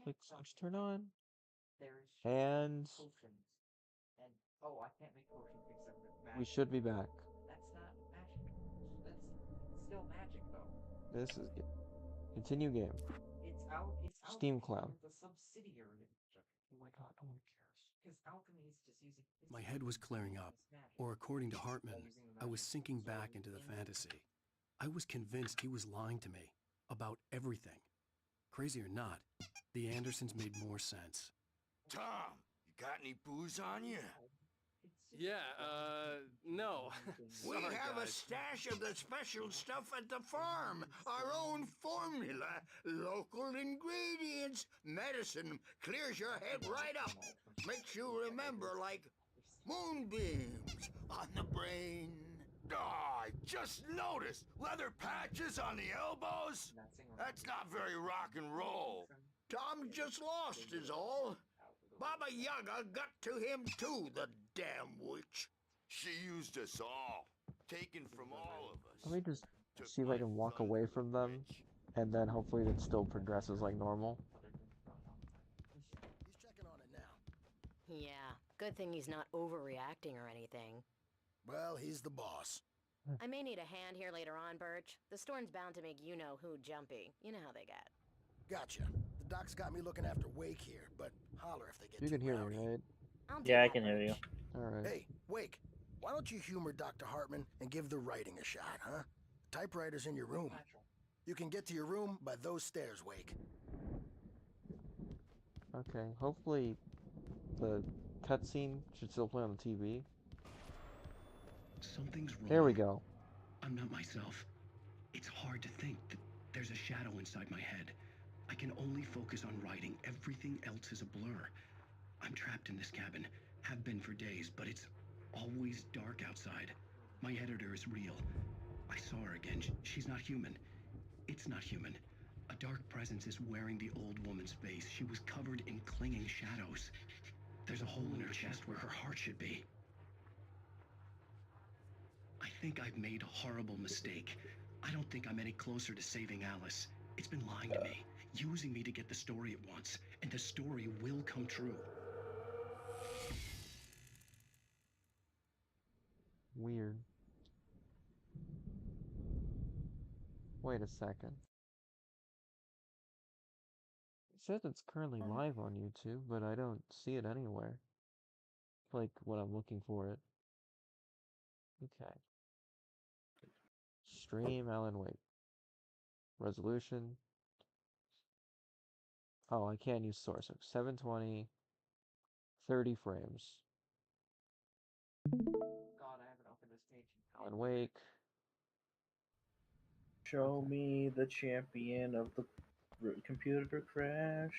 Click switch turn on. And we should be back. This is continue game. Steam Cloud. Oh my god, no one cares. My head was clearing up, or according to Hartman, I was sinking back into the fantasy. I was convinced he was lying to me about everything. Crazy or not, the Andersons made more sense. Tom, you got any booze on you? Yeah, no. We Sorry, have a guys. stash of the special stuff at the farm. Our own formula. Local ingredients. Medicine clears your head right up. Makes you remember like moonbeams on the brain. Oh, I just noticed. Leather patches on the elbows? That's not very rock and roll. Tom just lost is all. Baba Yaga got to him too, the damn witch. She used us all, taken from all of us. Let me just see if I can walk away from them, and then hopefully it still progresses like normal. He's checking on it now. Yeah, good thing he's not overreacting or anything. Well, he's the boss. I may need a hand here later on, Birch. The storm's bound to make you-know-who jumpy. You know how they get. Gotcha. The doc's got me looking after Wake here, but holler if they get You too can hear rowdy. me, right? I'll do Yeah, I that, can hear you. Birch. Alright. Hey, Wake, why don't you humor Dr. Hartman and give the writing a shot, huh? Typewriter's in your room. You can get to your room by those stairs, Wake. Okay, hopefully the cutscene should still play on the TV. Something's wrong. There we go. I'm not myself. It's hard to think that there's a shadow inside my head. I can only focus on writing. Everything else is a blur. I'm trapped in this cabin. Have been for days, but it's always dark outside. My editor is real. I saw her again. She's not human. It's not human. A dark presence is wearing the old woman's face. She was covered in clinging shadows. There's a hole in her chest where her heart should be. I think I've made a horrible mistake. I don't think I'm any closer to saving Alice. It's been lying to me, using me to get the story it wants, and the story will come true. Weird. Wait a second. It says it's currently live on YouTube, but I don't see it anywhere. Like when I'm looking for it. Okay. Stream Alan Wake. Resolution. Oh, I can't use source. 720, 30 frames. Alan Wake. Show me the champion of the computer crash.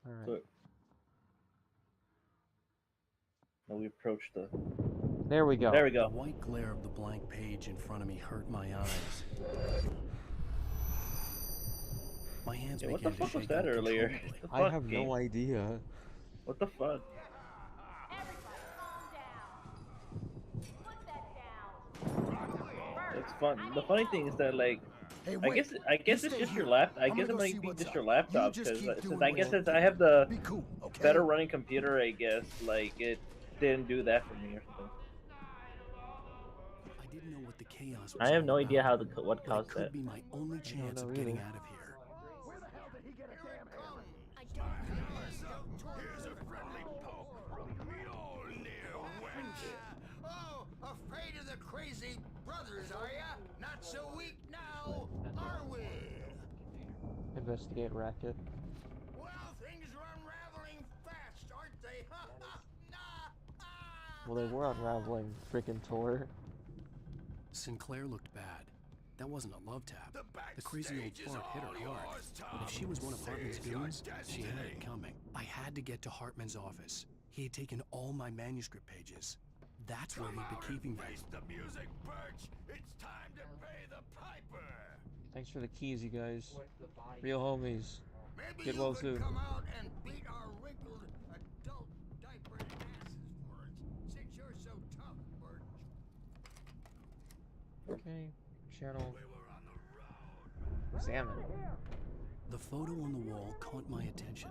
Alright. So, now we approach the... There we go. There we go. The white glare of the blank page in front of me hurt my eyes. My hands Yeah, what the began to fuck was shake that earlier? uncontrollably. The I fuck have game? no idea. What the fuck? It's fun. The funny thing is that, like, Hey, I Wake, guess you it's stay just your here. lap. I I'm guess gonna it go see might be what's just your up. laptop You just because keep since doing I guess what since you I have do. the Be cool, okay? better running computer, I guess like it didn't do that for me or something. I didn't know what the chaos was I have all no idea about, how what but it caused could that. be my only chance know of getting either. out of here. Where the hell did he get a damn hammer? I don't Here's a friendly poke from the old near witch. Oh, afraid of the crazy brothers, are ya? Not so weak now, are we? Investigate racket. Well, things are unraveling fast, aren't they? Well, they were unraveling freaking Tor. Sinclair looked bad. That wasn't a love tap. The crazy old backstage is fart hit her all hard. yours, But Tom. if she was one of Hartman's Seize your goons, she had destiny. it coming. I had to get to Hartman's office. He had taken all my manuscript pages. That's where Come he'd out been keeping and them. face the music, Birch. It's time to pay the piper. Thanks for the keys, you guys. Real homies. Maybe Get you well could soon. come out and beat our wrinkled adult diapered asses for us, since you're so tough, Birch. Okay. Channel. We were on the road. Salmon. The photo on the wall caught my attention.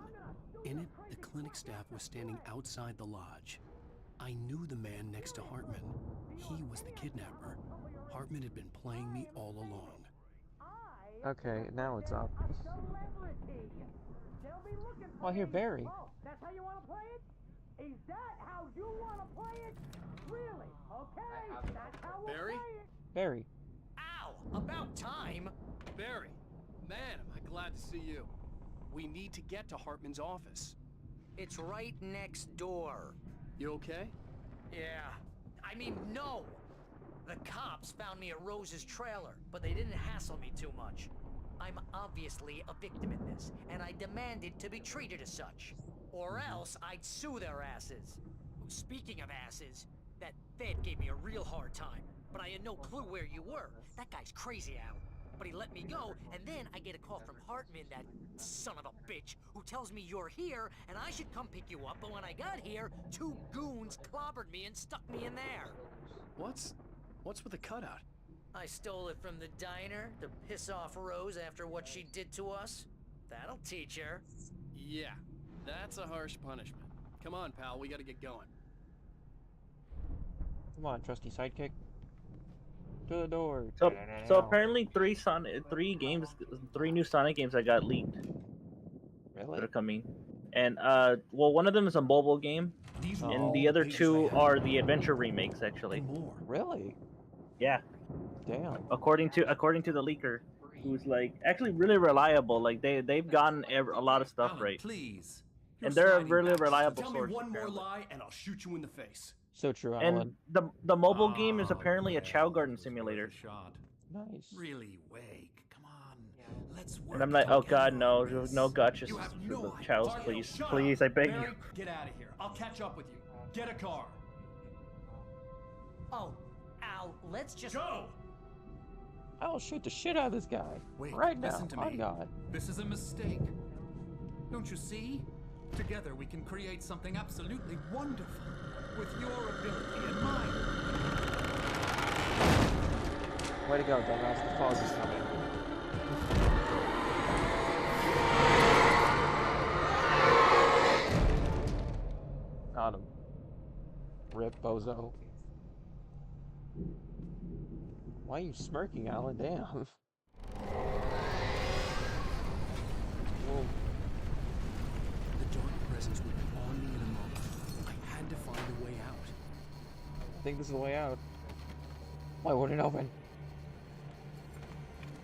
In it, the clinic staff was standing outside the lodge. I knew the man next to Hartman. He was the kidnapper. Hartman had been playing me all along. Okay, now it's up. Oh, I hear Barry. That's how you want to play it? Is that how you want to play it? Really? Okay, that's how we'll Barry? play it. Barry. Ow! About time! Barry, man, am I glad to see you. We need to get to Hartman's office. It's right next door. You okay? Yeah. I mean, no! The cops found me at Rose's trailer, but they didn't hassle me too much. I'm obviously a victim in this, and I demanded to be treated as such. Or else I'd sue their asses. Speaking of asses, that Fed gave me a real hard time, but I had no clue where you were. That guy's crazy, Al. But he let me go, and then I get a call from Hartman, that son of a bitch, who tells me you're here, and I should come pick you up, but when I got here, 2 goons clobbered me and stuck me in there. What's with the cutout? I stole it from the diner to piss off Rose after what she did to us. That'll teach her. Yeah, that's a harsh punishment. Come on, pal, we gotta get going. Come on, trusty sidekick. To the door. So apparently 3 new Sonic games that got leaked Really? that are coming, and well, one of them is a mobile game, and the other 2 are the adventure remakes. Actually, Really? yeah. Damn. According to the leaker, who's like actually really reliable. Like they've gotten a lot of stuff right. Please. And they're a really reliable Tell source. me one more apparently. lie, and I'll shoot you in the face. So true, And Alan. the mobile game is apparently a Chow Garden simulator. Nice. Really, Wake. Come on. Let's work. And I'm like, oh god, together no, on this. no gotchas You have for no the idea. Chows, Mario, please, shut please, up. I beg Barry, you. get out of here. I'll catch up with you. Get a car. Oh, Al, let's just... Go! I'll shoot the shit out of this guy. Wait, right now. listen to On me. God. This is a mistake. Don't you see? Together we can create something absolutely wonderful. With your ability and mine. Way to go, dumbass. The fog is coming. Got him. Rip, bozo. Why are you smirking, Alan? Damn. Whoa. The dark presence would be on me in a moment. I had to find a way out. I think this is the way out. Why wouldn't it open?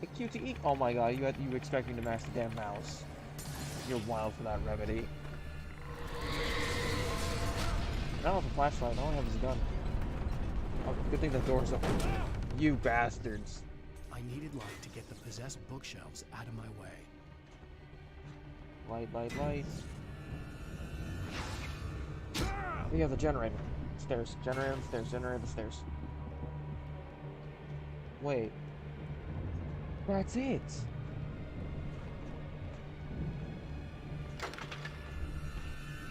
A QTE. Oh my god, you expect me to mash the damn mouse. You're wild for that remedy. I don't have a flashlight, all I have is a gun. Oh, good thing the door's open. You bastards. I needed light to get the possessed bookshelves out of my way. Light, light, light. We have the generator. Stairs. Generator on the stairs. Generator on the stairs. Wait. That's it.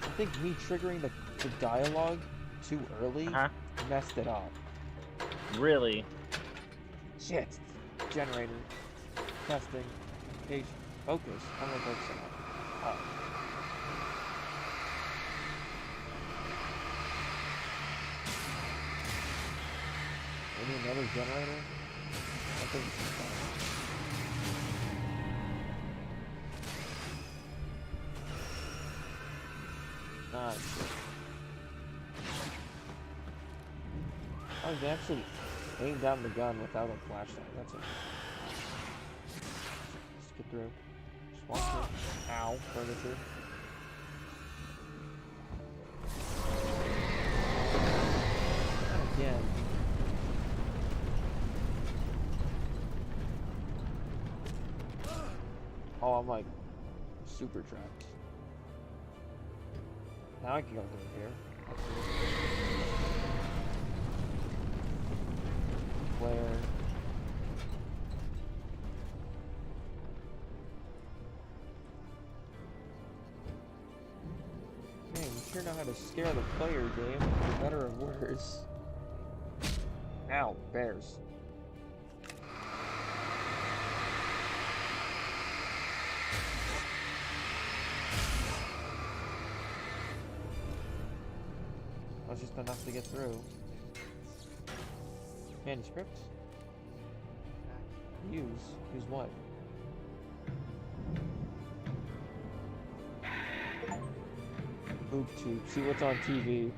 I think me triggering the dialogue too early messed it up. Really? Shit. Generator. Testing. Page. Focus. I'm gonna focus on that. Oh. Maybe another generator? I think this is fine. Ah, shit. Oh, you can actually aim down the gun without a flashlight. That's it. Let's get through. Just walk through. Ow, furniture. Not again. Oh, I'm like super trapped. Now I can go through here. Where? Man, you sure know how to scare the player, game, for better or worse. Ow, bears. was just enough to get through. Manuscript? Use? Use what? BoobTube. See what's on TV.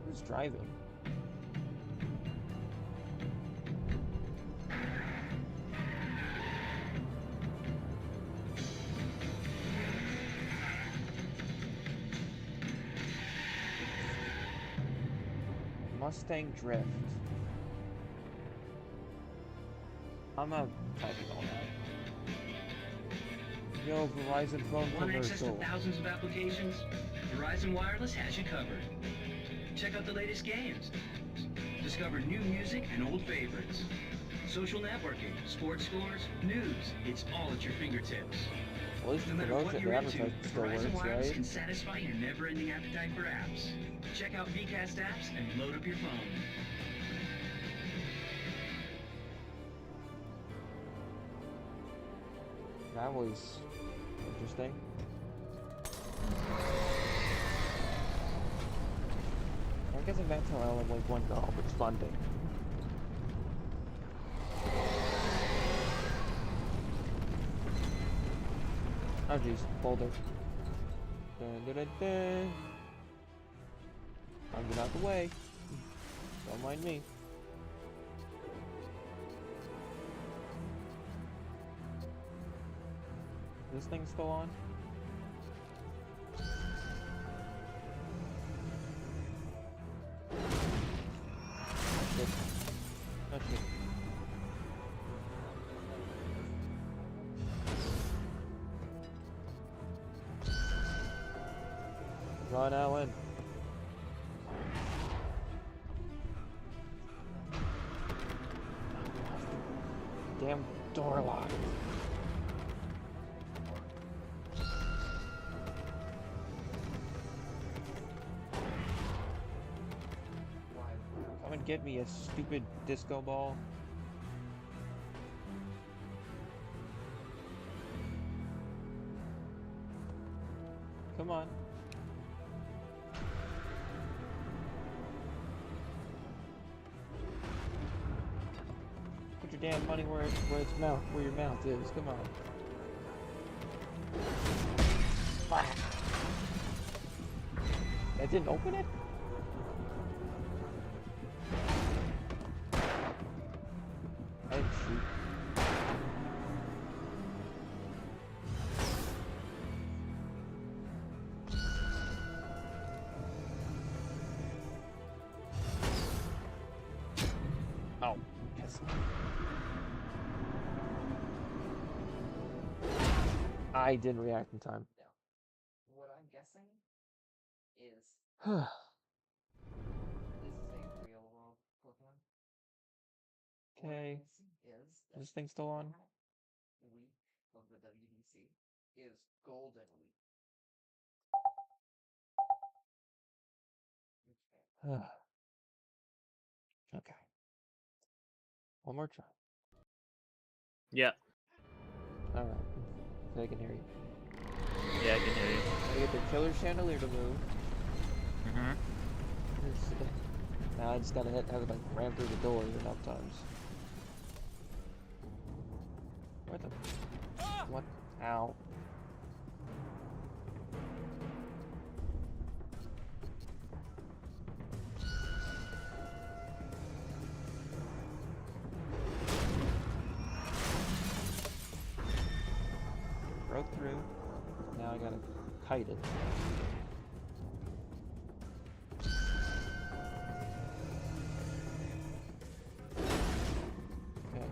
Who's driving? Mustang Drift. I'm not typing all that. Yo, Verizon phone Want access to commercial. thousands of applications? Verizon Wireless has you covered. Check out the latest games. Discover new music and old favorites. Social networking, sports scores, news. It's all at your fingertips. Well, at least No the matter what promotion, you're the into, advertising still Verizon works, Wireless right? can satisfy your never-ending appetite for apps. Check out VCast apps and load up your phone. That was interesting. I guess I'm back to Ellen like one goal, but it's funding. Oh jeez, boulder. Dun, dun, dun, dun. I'm getting out the way. Don't mind me. Is this thing still on? Oh shit. Oh shit. Run, Alan. Damn door lock. Come and get me, a stupid disco ball. Come on. Put your damn money where your mouth is. Come on. Fuck. That didn't open it? I didn't shoot. Oh, piss. I didn't react in time. What I'm guessing is Okay. this is a real world Pokemon. What I'm guessing is Is this thing still on? that week of the WDC is Golden Week. Okay. One more try. Yeah. Alright. So I can hear you. Yeah, I can hear you. I get the killer chandelier to move. Mm-hmm. Now I just gotta have it like ram through the door enough times. Where the... What? Ow. Broke through. Now I gotta kite it. Okay.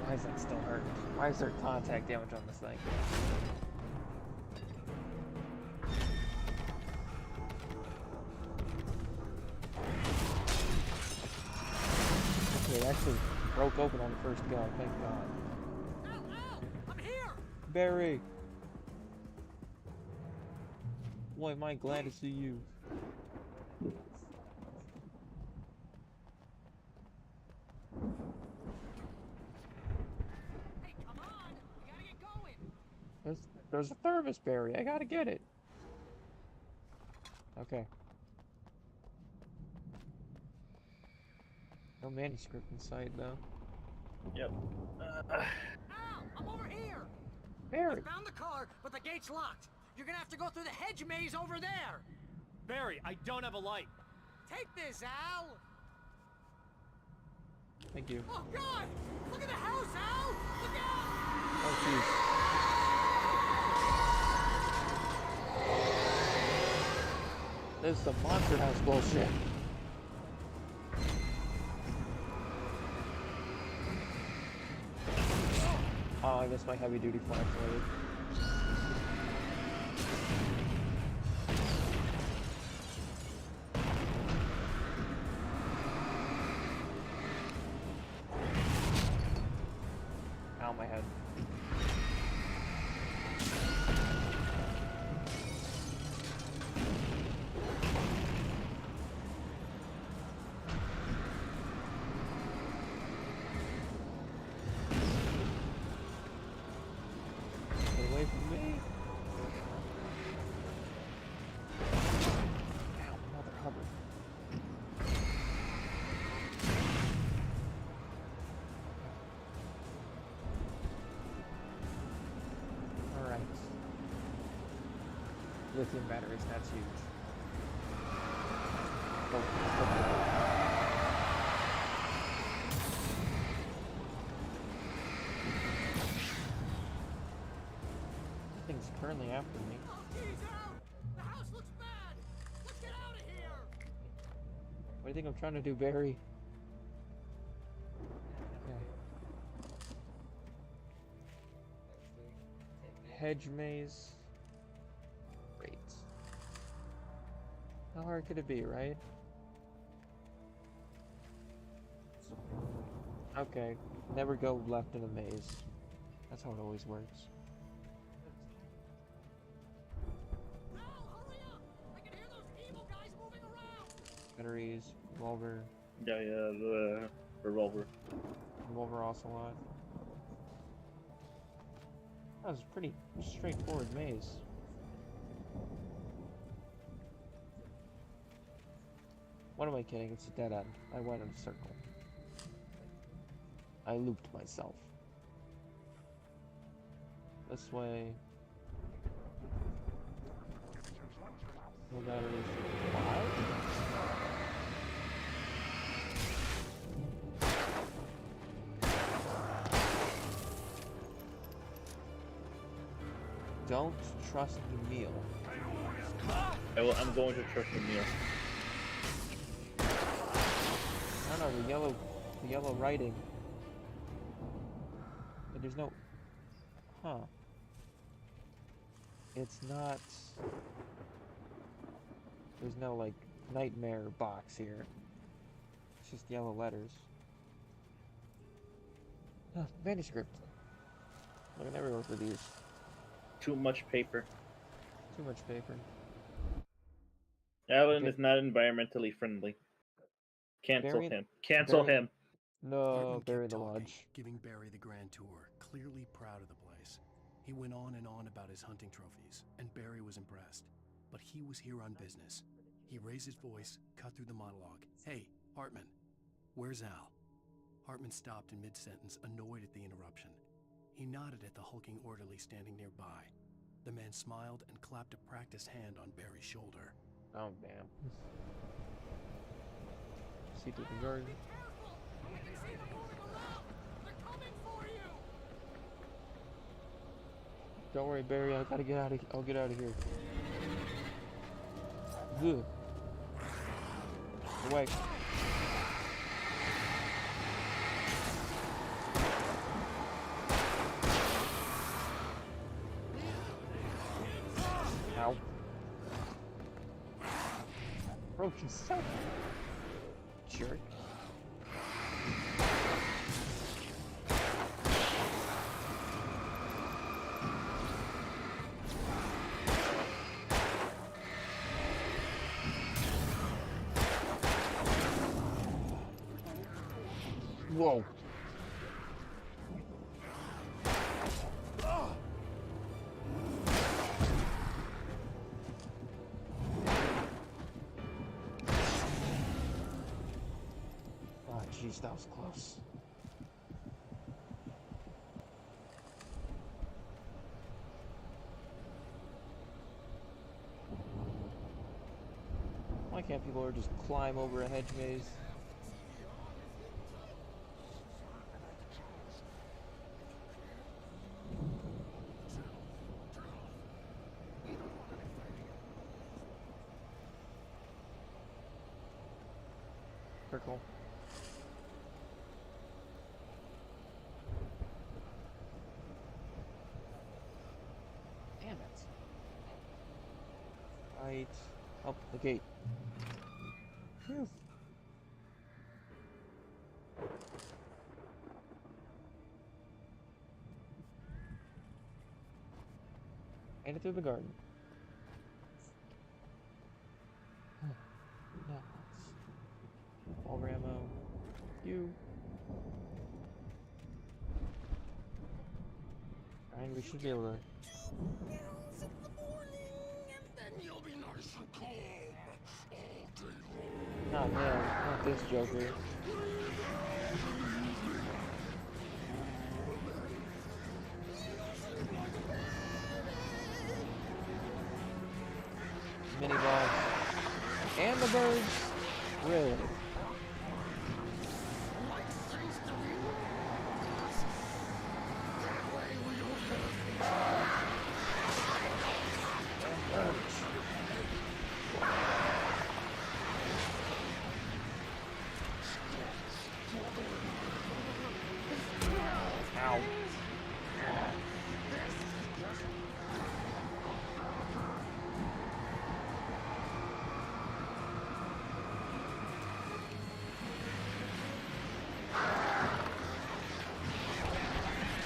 Why is that still hurting? Why is there contact damage on this thing? Okay, it actually broke open on the first go, thank God. I'm here! Barry! Boy, am I glad to see you. Hey, come on! We gotta get going! There's a thermos berry. I gotta get it. Okay. No manuscript in sight, though. Yep. Al, I'm over here. Barry. I found the car, but the gate's locked. You're gonna have to go through the hedge maze over there. Barry, I don't have a light. Take this, Al. Thank you. Oh God! Look at the house, Al. Look out! Oh jeez. This is some monster house bullshit. Oh, I missed my heavy duty flashlight. Ow, my head. Get away from me. Ow, Mother Hubbard. Alright. Lithium batteries, that's huge. Oh, Thing's currently after me. Oh, geez, Al. The house looks bad. Let's get out of here. What do you think I'm trying to do, Barry? Okay. Hedge maze. Great. How hard could it be, right? Okay. Never go left in a maze. That's how it always works. Al, hurry up. I can hear those evil guys moving around. Batteries, revolver, Yeah, the revolver. revolver ocelot. That was a pretty straightforward maze. What am I kidding? It's a dead end. I went in a circle. I looped myself. This way. No batteries. Why? Don't trust the meal. I'm going to trust the meal. I don't know, the yellow writing. But there's no... Huh. It's not... There's no, like, nightmare box here. It's just yellow letters. Huh, manuscript. Looking everywhere for these. Too much paper. Too much paper. Alan is not environmentally friendly. Cancel him. Cancel him. No, Hartman bury kept the talking, lodge. giving Barry the grand tour, clearly proud of the place. He went on and on about his hunting trophies, and Barry was impressed. But he was here on business. He raised his voice, cut through the monologue. Hey, Hartman, where's Al? Hartman stopped in mid-sentence, annoyed at the interruption. He nodded at the hulking orderly standing nearby. The man smiled and clapped a practiced hand on Barry's shoulder. Oh, damn. See to the garden. Be careful! I can see them moving around! They're coming for you! Don't worry, Barry. I gotta get out of. I'll get out of here. Good. Away. Ow. Broke yourself. Jerk. Whoa. Jeez, that was close. Why can't people just climb over a hedge maze? Circle. Damn it. Right. Up the gate. Phew. Made it through the garden. Nuts. All Ramo. You. Alright, we should be able to. Oh man, not this Joker. Mini boss. And the birds. Really? Ow.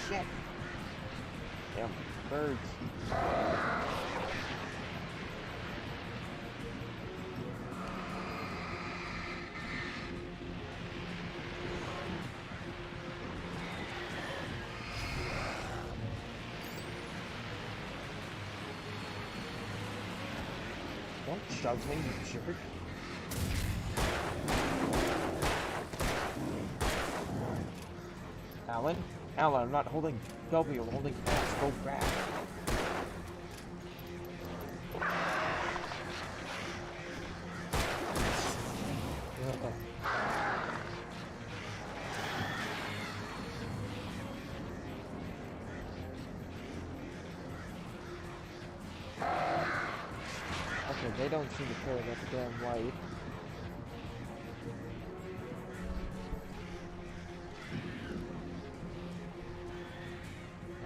Shit. Damn, birds. Don't shove me, you jerk. Alan? Alan, I'm not holding W, I'm holding X. Go back. Okay, they don't seem to care about the damn light.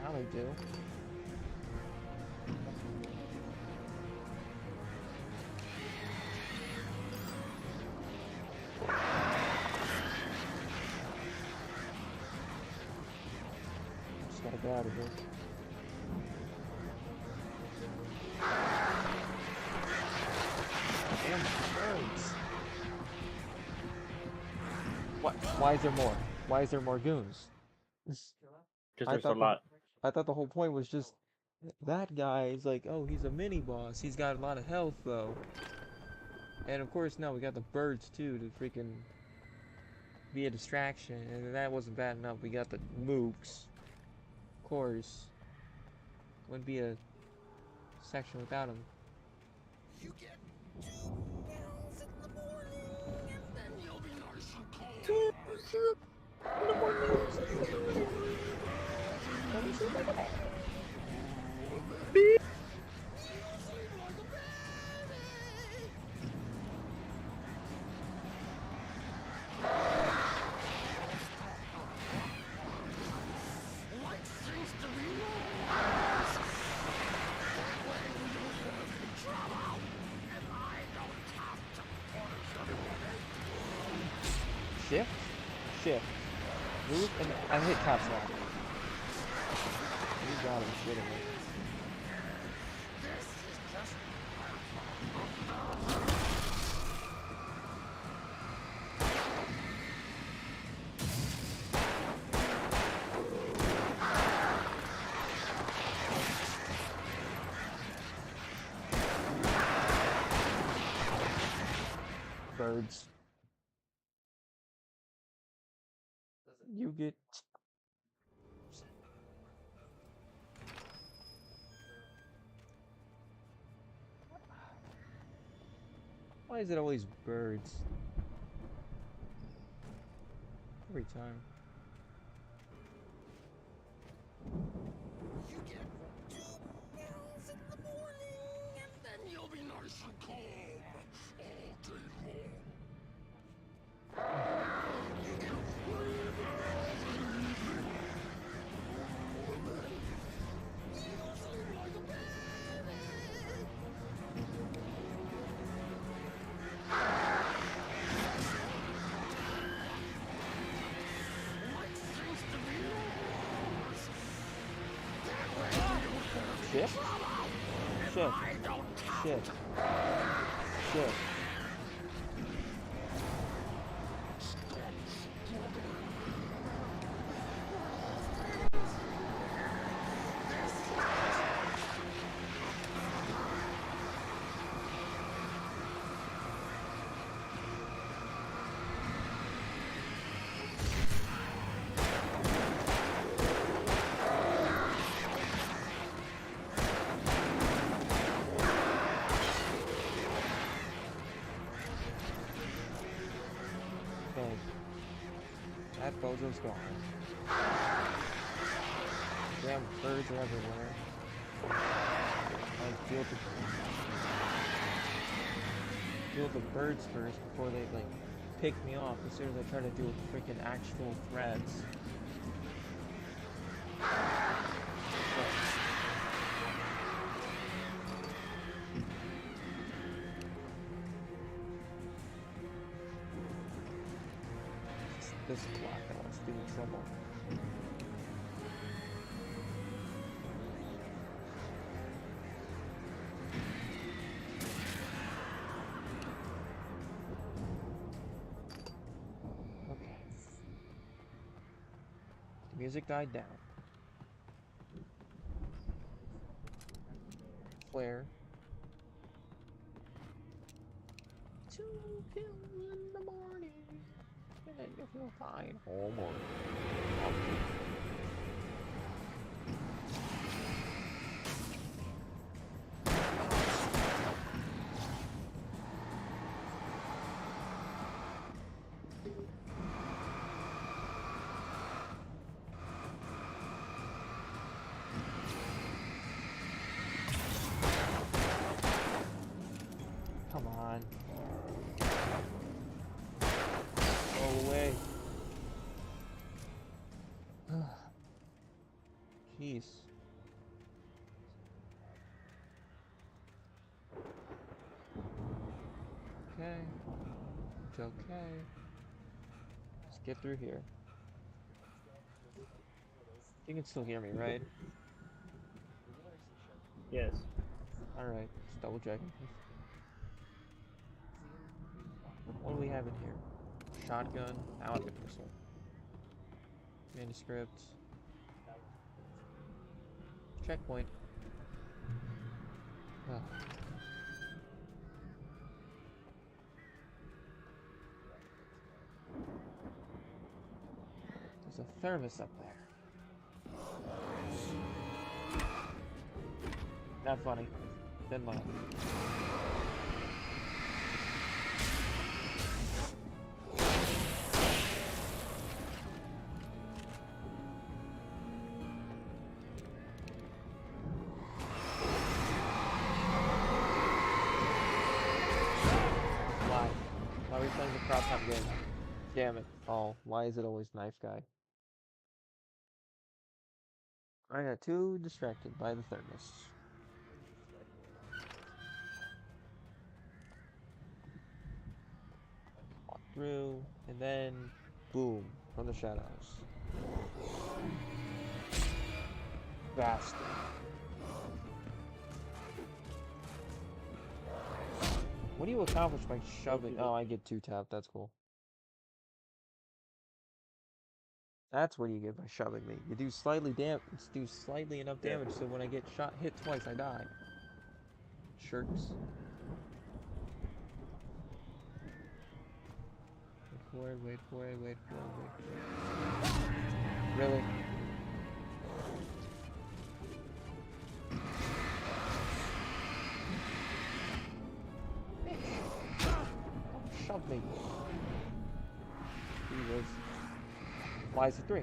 Now they do. Just gotta get out of here. Damn birds. What? Why is there more? Why is there more goons? Because there's a lot. I thought the whole point was just that guy is like, oh, he's a mini boss. He's got a lot of health though. And of course now we got the birds too to freaking be a distraction. And that wasn't bad enough. We got the mooks. Of course. Wouldn't be a section without him. You get 2 pills in the morning, and then you'll be nice and Shift? Shift. Move and I hit caps lock. You gotta be shitting me. Birds. You get... Why is it always birds? Every time. You get 2 pills in the morning, and then you'll be nice and calm all day long. You can breathe you sleep like a baby. What seems to be yours? That way you have Shit? trouble. If Shit. I don't count. Shit. Shit. Okay. That bozo's gone. Damn birds are everywhere. I'll deal with the birds first before they like pick me off as soon as I try to deal with freaking actual threats. This block that wants to give me trouble. Okay. The music died down. Flare. 2 pills in the morning. And you feel fine all morning. Come on. Go away. Jeez. Okay. It's okay. Let's get through here. You can still hear me, right? Yes. Alright, just double checking. What do we have in here? Shotgun, alligator pistol. Manuscript. Checkpoint. Ugh. There's a thermos up there. Not funny. Then laugh. Why? Why are we playing the crop top game? Damn it. Oh, why is it always knife guy? I got too distracted by the thermos. Walk through, and then boom, from the shadows. Bastard. What do you accomplish by shoving? Oh, I get 2 tapped. That's cool. That's what you get by shoving me. You do slightly enough damage so when I get hit twice, I die. Shirks. Wait for it, wait for it, wait for it, wait for it. Really? Shove me. Jesus. Why is it 3?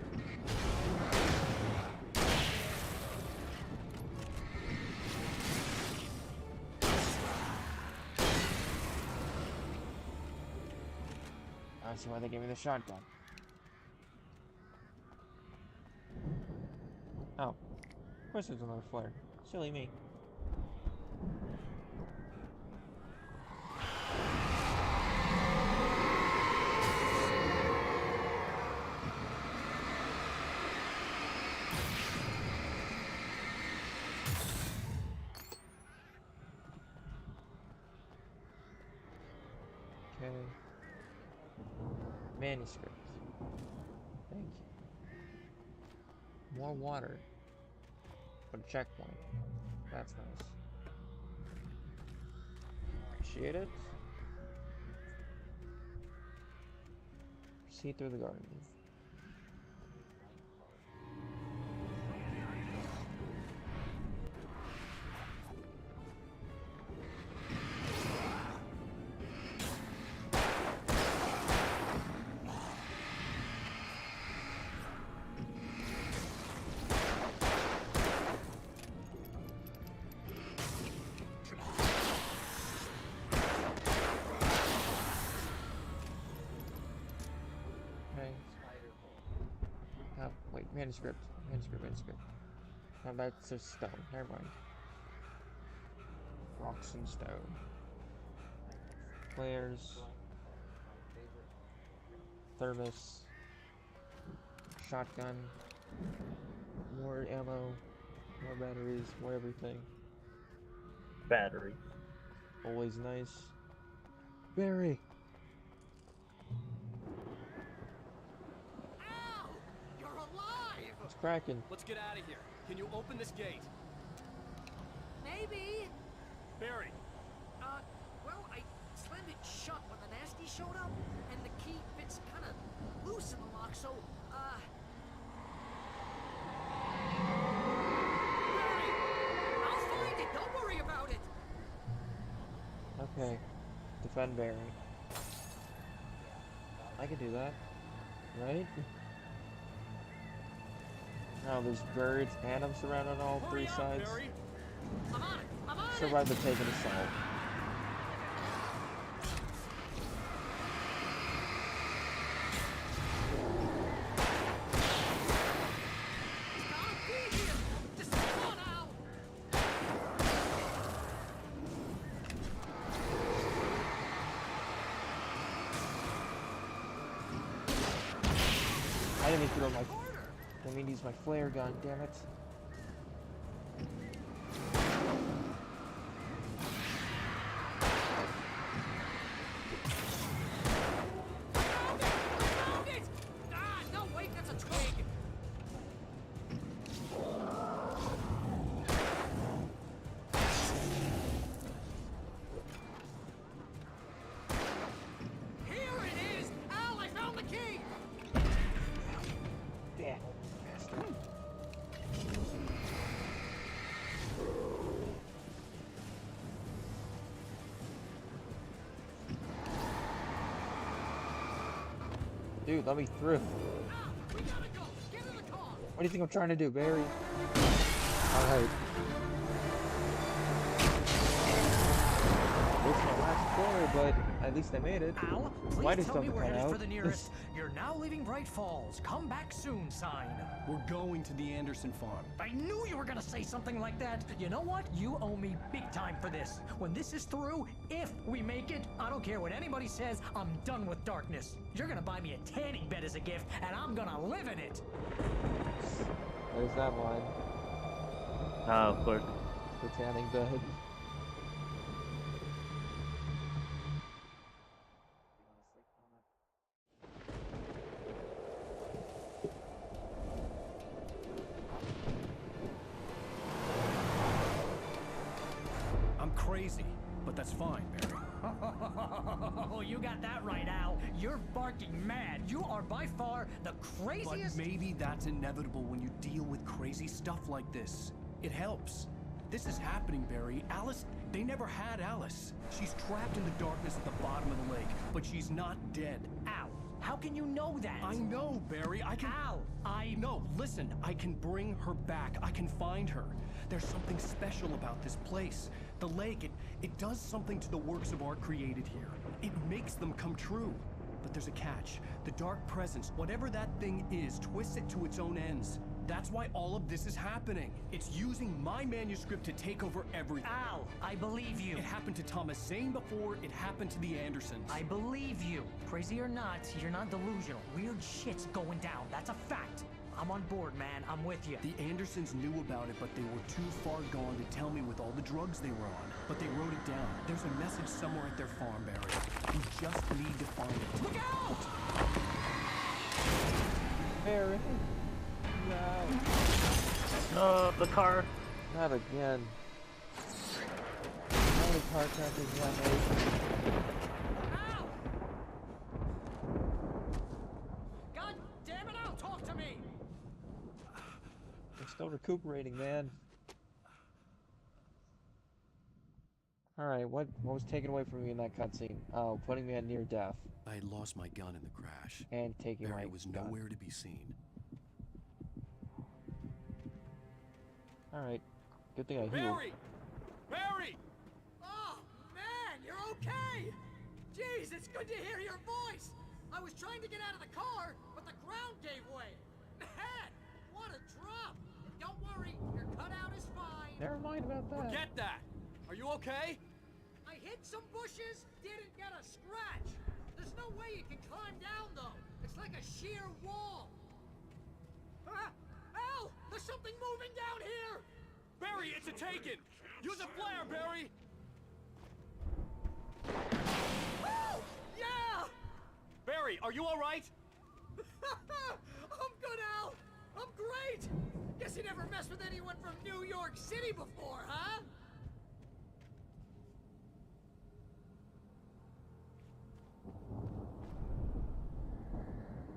I see why they gave me the shotgun. Oh. Of course there's another flare. Silly me. Okay. Manuscript. Thank you. More water. For a checkpoint. That's nice. Appreciate it. Proceed through the garden. Wait, manuscript. Now that's a stone. Never mind. Rocks and stone. Flares. Thermos. Shotgun. More ammo. More batteries. More everything. Battery. Always nice. Barry! It's cracking. Let's get out of here. Can you open this gate? Maybe. Barry. Well, I slammed it shut when the nasty showed up, and the key fits kind of loose in the lock, so, Barry! I'll find it. Don't worry about it. Okay. Defend Barry. I can do that. Right? Now there's birds and I'm surrounded on all 3 sides. Barry. Survive the taking assault. I didn't even throw my... I mean, use my flare gun, damn it. Found it! Ah, no, wait, that's a twig. Here it is! Al, I found the key! Yeah. Dude, let me through. We gotta go! Get in the car! What do you think I'm trying to do, Barry? Alright. It's my last floor, but at least I made it. Al, Why please does tell me something we're cut headed out? for the nearest "You're now leaving Bright Falls. Come back soon" sign. We're going to the Anderson farm. I knew you were gonna say something like that. You know what? You owe me big time for this. When this is through, if we make it, I don't care what anybody says, I'm done with darkness. You're gonna buy me a tanning bed as a gift, and I'm gonna live in it. There's that line. Oh, of course. The tanning bed. I'm crazy, but that's fine, Barry. Oh, you got that right, Al. You're barking mad. You are by far the craziest. But maybe that's inevitable when you deal with crazy stuff like this. It helps. This is happening, Barry. Alice, they never had Alice. She's trapped in the darkness at the bottom of the lake, but she's not dead. Al, how can you know that? I know, Barry. I can... Al, No, listen. I can bring her back. I can find her. There's something special about this place. The lake, it does something to the works of art created here. It makes them come true. But there's a catch. The dark presence, whatever that thing is, twists it to its own ends. That's why all of this is happening. It's using my manuscript to take over everything. Al, I believe you. It happened to Thomas Zane before it happened to the Andersons. I believe you. Crazy or not, you're not delusional. Weird shit's going down. That's a fact. I'm on board, man. I'm with you. The Andersons knew about it, but they were too far gone to tell me with all the drugs they were on. But they wrote it down. There's a message somewhere at their farm, Barry. We just need to find it. Look out! Barry. No. The car. Not again. How many car crashes have I made? Al! God damn it, Al, talk to me! I'm still recuperating, man. Alright, what was taken away from me in that cutscene? Oh, putting me at near death. I had lost my gun in the crash. And taking Barry my was gun. nowhere to be seen. Alright. Good thing I healed. Barry! Barry! Oh, man, you're okay! Jeez, it's good to hear your voice! I was trying to get out of the car, but the ground gave way. Man, what a drop! Don't worry, your cutout is fine. Never mind about that. Forget that! Are you okay? I hit some bushes, didn't get a scratch. There's no way you can climb down, though. It's like a sheer wall. Al, there's something moving down here! Barry, it's a taken! Use a flare, Barry! Oh, yeah! Barry, are you alright? I'm good, Al. I'm great. Guess you never messed with anyone from New York City before, huh?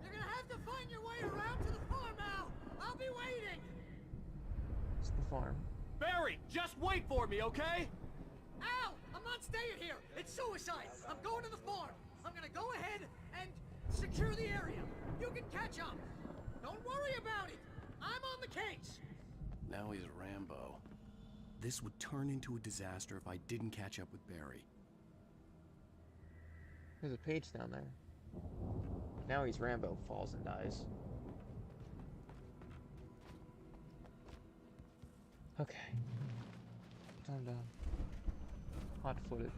You're gonna have to find your way around to the farm, Al. I'll be waiting. It's the farm. Barry, just wait for me, okay? Al, I'm not staying here. It's suicide. I'm going to the farm. I'm gonna go ahead and secure the area. You can catch up. Don't worry about it. I'm on the case. Now he's Rambo. This would turn into a disaster if I didn't catch up with Barry. There's a page down there. Now he's Rambo, falls and dies. Okay. Time to hot-footed.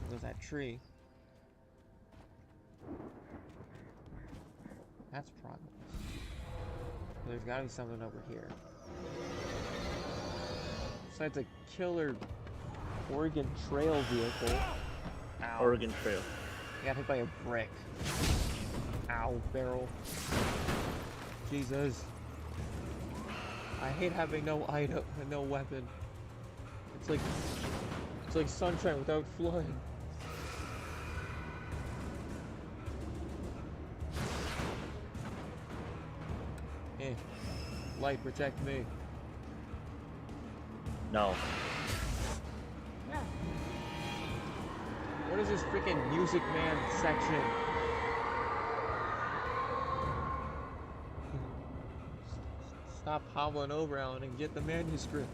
There's that tree. That's progress. There's gotta be something over here. Besides a killer Oregon Trail vehicle. Ow. Oregon Trail. I got hit by a brick. Ow, barrel. Jesus. I hate having no item, no weapon. It's like sunshine without flood. Eh. Light, protect me. No. What is this freaking Music Man section? Stop hobbling over, Alan, and get the manuscript.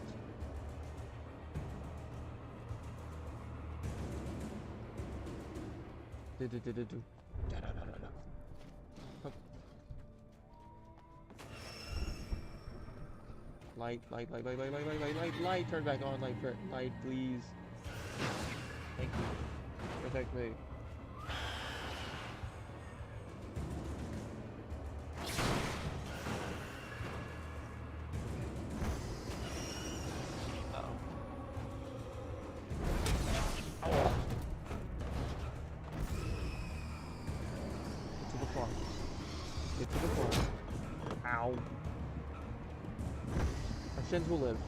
Light, turn back on, light, please. Thank you. Protect me. Get to the farm. Ow. Our shins will live.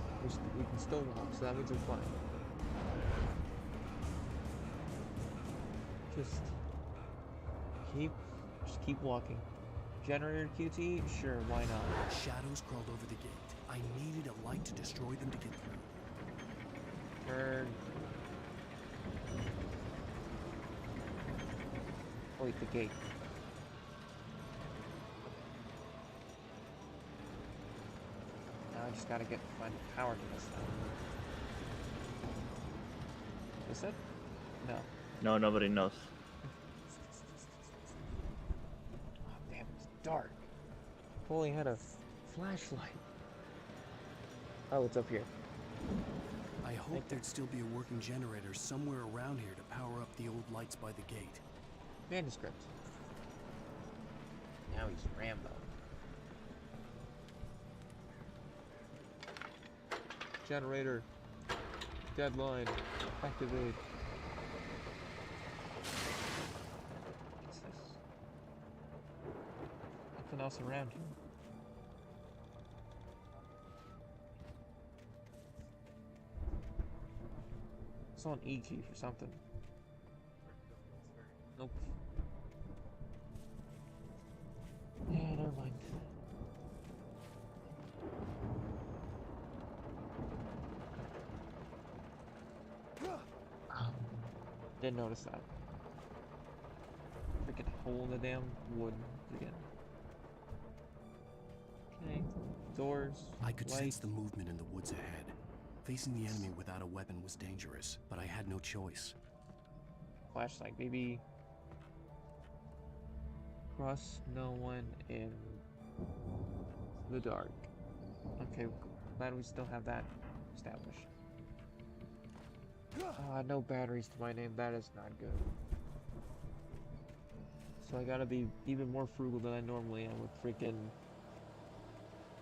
We can still walk, so that means we're fine. Just keep walking. Generator QT? Sure, why not? Shadows crawled over the gate. I needed a light to destroy them to get through. Turn. Oh, wait, the gate. Now I just gotta find power to this thing. Is it? No. No, nobody knows. Oh, damn, it's dark. If only had a flashlight. Oh, it's up here. I hoped there'd still be a working generator somewhere around here to power up the old lights by the gate. Manuscript. Now he's Rambo. Generator. Deadline. Activate. What's this? Nothing else around here. Saw an E key for something. Nope. Yeah, never mind. Didn't notice that. Freaking hole in the damn wood again. Okay. Doors. I could lights. sense the movement in the woods ahead. Facing the enemy without a weapon was dangerous, but I had no choice. Flashlight, maybe. Trust no one in the dark. Okay, glad we still have that established. No batteries to my name, that is not good. So I gotta be even more frugal than I normally am with freaking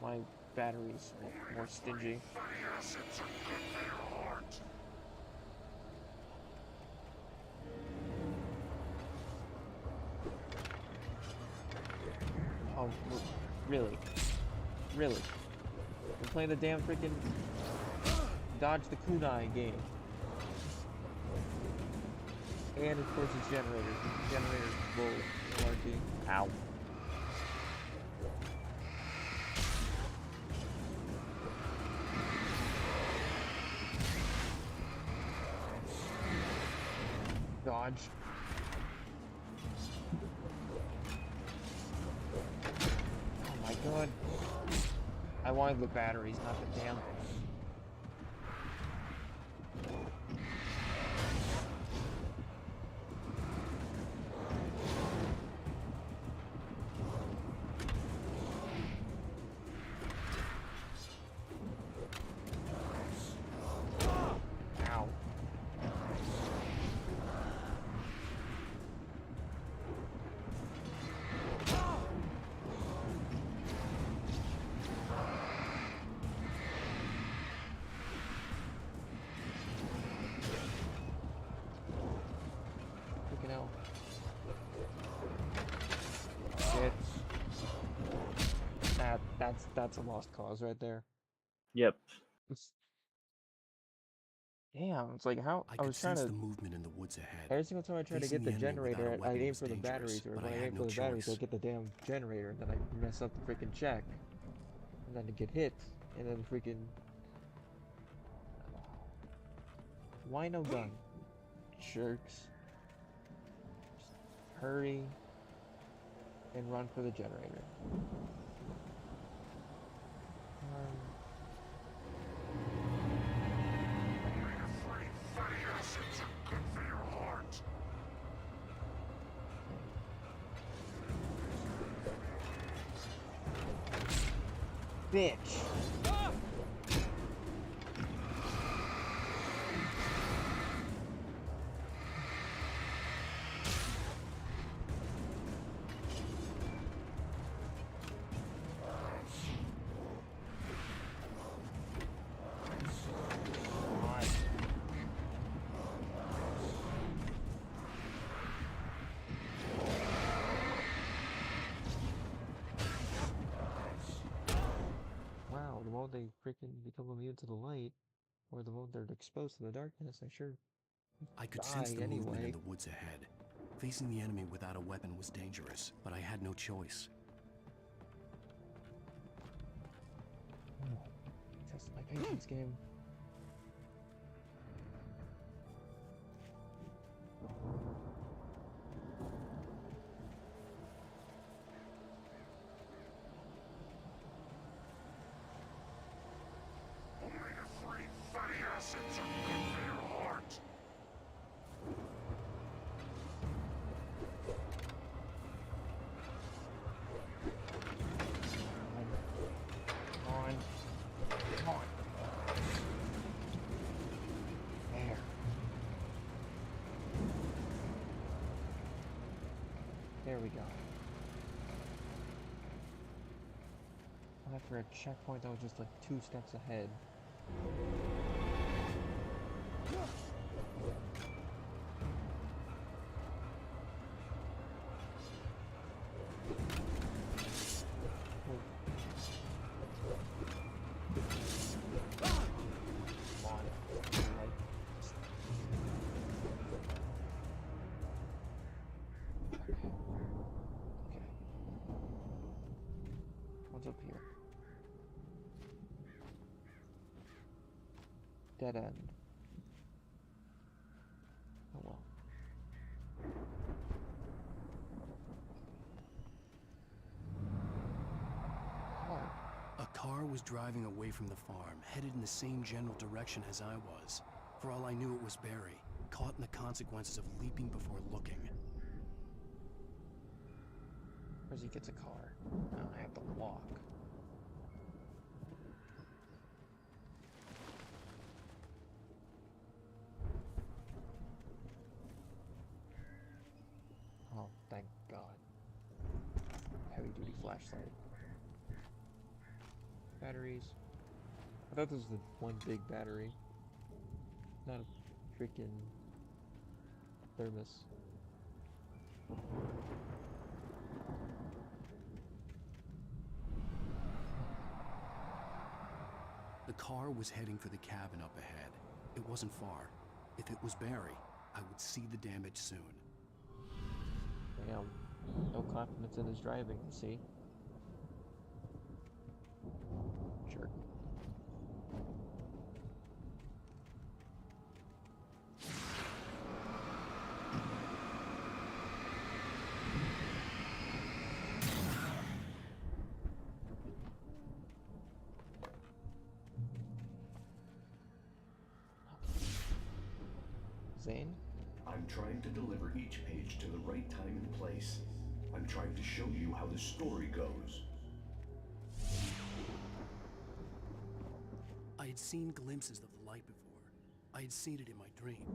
my batteries, more stingy. Oh, really? Really? We're playing the damn freaking Dodge the Kunai game. And of course it's generators. Generators will LRT. Ow. Dodge. Oh my god. I wanted the batteries, not the damn thing. That's a lost cause right there. Yep. Damn, it's like how I was trying to. The movement in the woods ahead. Every single time I try to get the generator, I aim for the batteries, or when I aim for the batteries, I get the damn generator, and then I mess up the freaking check, and then I get hit, and then freaking. Why no gun? Jerks. Just hurry and run for the generator. Bitch. they freaking become immune to the light, or the moment they're exposed to the darkness, they sure I could die sense the movement anyway. in the woods ahead. Facing the enemy without a weapon was dangerous, but I had no choice. Test my patience, game. There we go. After a checkpoint that was just like 2 steps ahead. What's up here? Dead end. Oh well. A car was driving away from the farm, headed in the same general direction as I was. For all I knew, it was Barry, caught in the consequences of leaping before looking. Where's he gets a car? Now I have to walk. Oh, thank God. Heavy duty flashlight. Batteries. I thought this was the one big battery. Not a freaking thermos. The car was heading for the cabin up ahead. It wasn't far. If it was Barry, I would see the damage soon. Damn. No confidence in his driving, I see. Jerk. Zane? I'm trying to deliver each page to the right time and place. I'm trying to show you how the story goes. I had seen glimpses of the light before. I had seen it in my dream.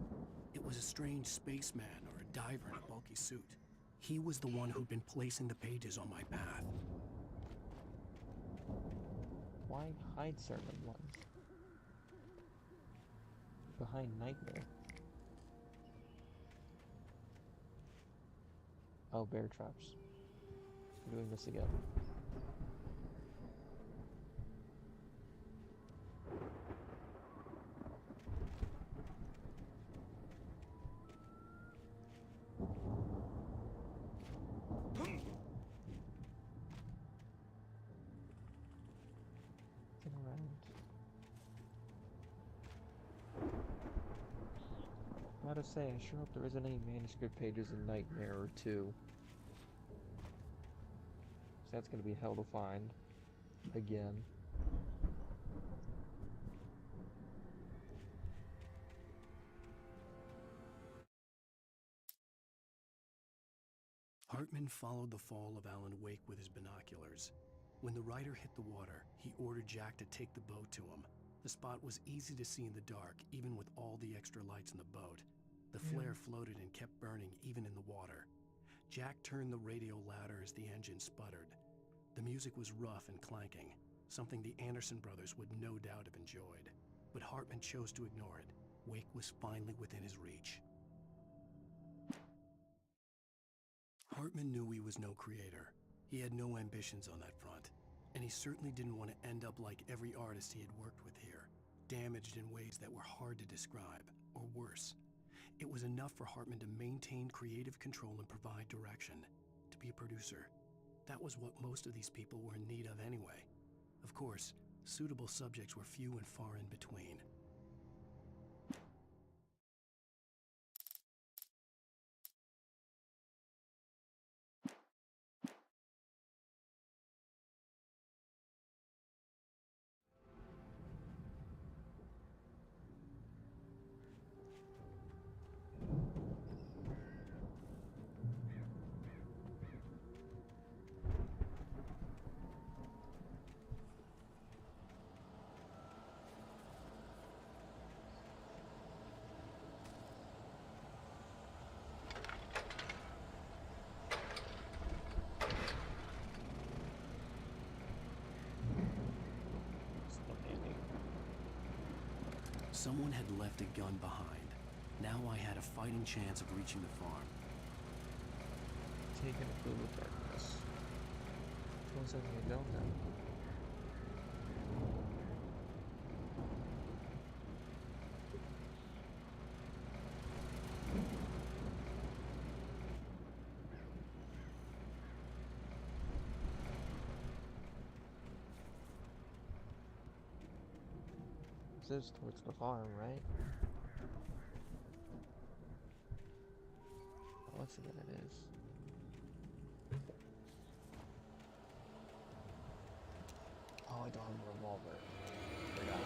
It was a strange spaceman or a diver in a bulky suit. He was the one who'd been placing the pages on my path. Why hide certain ones? Behind Nightmare. Oh, bear traps. I'm doing this again. Get around. Gotta say, I sure hope there isn't any manuscript pages in Nightmare or 2. That's gonna be hell to find. Again. Hartman followed the fall of Alan Wake with his binoculars. When the rider hit the water, he ordered Jack to take the boat to him. The spot was easy to see in the dark, even with all the extra lights in the boat. The flare floated and kept burning even in the water. Jack turned the radio louder as the engine sputtered. The music was rough and clanking, something the Anderson brothers would no doubt have enjoyed. But Hartman chose to ignore it. Wake was finally within his reach. Hartman knew he was no creator. He had no ambitions on that front. And he certainly didn't want to end up like every artist he had worked with here, damaged in ways that were hard to describe, or worse. It was enough for Hartman to maintain creative control and provide direction, to be a producer. That was what most of these people were in need of anyway. Of course, suitable subjects were few and far in between. Someone had left a gun behind. Now I had a fighting chance of reaching the farm. Taking a filled with darkness. Which one says we don't then? This is towards the farm, right? Oh, looks like it is. Oh, I don't have a revolver. Forgot.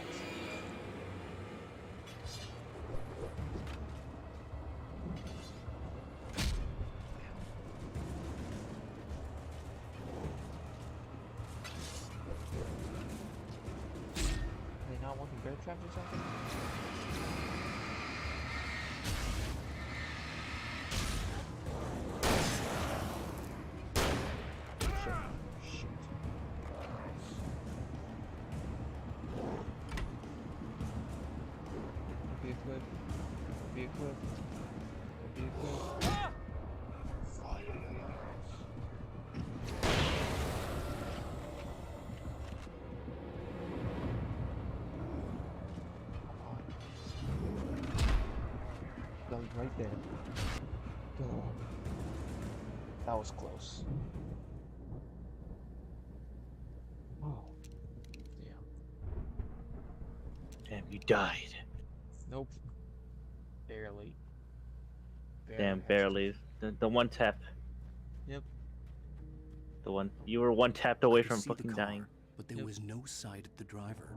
Are they not working bear traps or something? Be equipped. Be equipped. Be equipped. Ah! That was right there. Go. That was close. Oh. Yeah. Damn, you died. Nope. Barely. Damn, barely. The one tap. Yep. The one you were one tapped away I could from see the fucking car, dying. but there was no sight of the driver.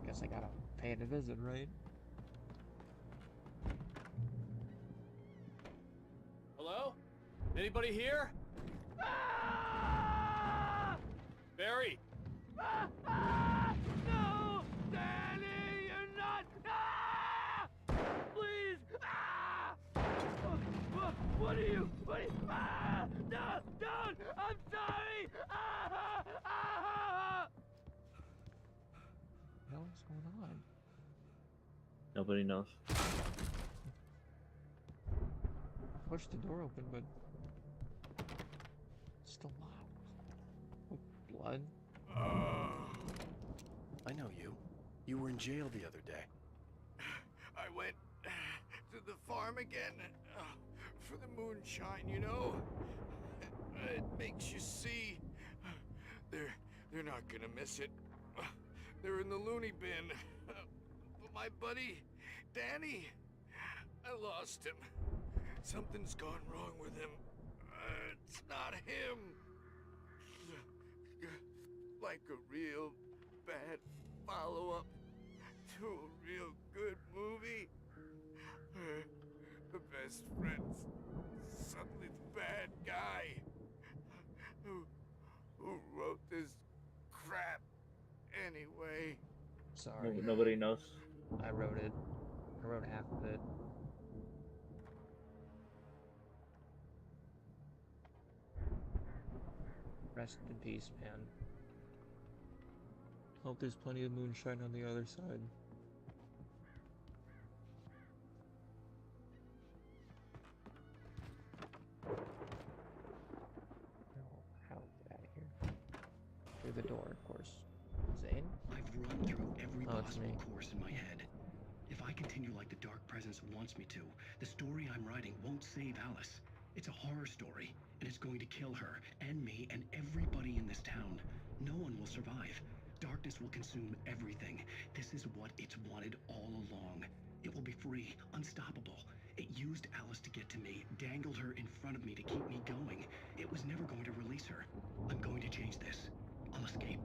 Guess I gotta pay it a visit, right? Hello? Anybody here? Ah! Barry! No! Danny, you're not! Ah! Please! Ah! What are you? Ah! No! Don't! I'm sorry! Ah! Ah! What's going on? Nobody knows. Pushed the door open, but it's still locked. Oh, blood. I know you. You were in jail the other day. I went to the farm again for the moonshine, you know? It makes you see. They're not gonna miss it. They're in the loony bin. But my buddy, Danny, I lost him. Something's gone wrong with him. It's not him. Like a real bad follow-up to a real good movie. The best friend's suddenly the bad guy. Who wrote this crap anyway? Sorry. Nobody knows. I wrote it. I wrote half of it. Rest in peace, man. Hope there's plenty of moonshine on the other side. Oh, how to get out of here? through the door, of course. Zane? I've run through every Oh, it's possible me. course in my head. If I continue like the Dark Presence wants me to, the story I'm writing won't save Alice. It's a horror story, and it's going to kill her, and me, and everybody in this town. No one will survive. Darkness will consume everything. This is what it's wanted all along. It will be free, unstoppable. It used Alice to get to me, dangled her in front of me to keep me going. It was never going to release her. I'm going to change this. I'll escape.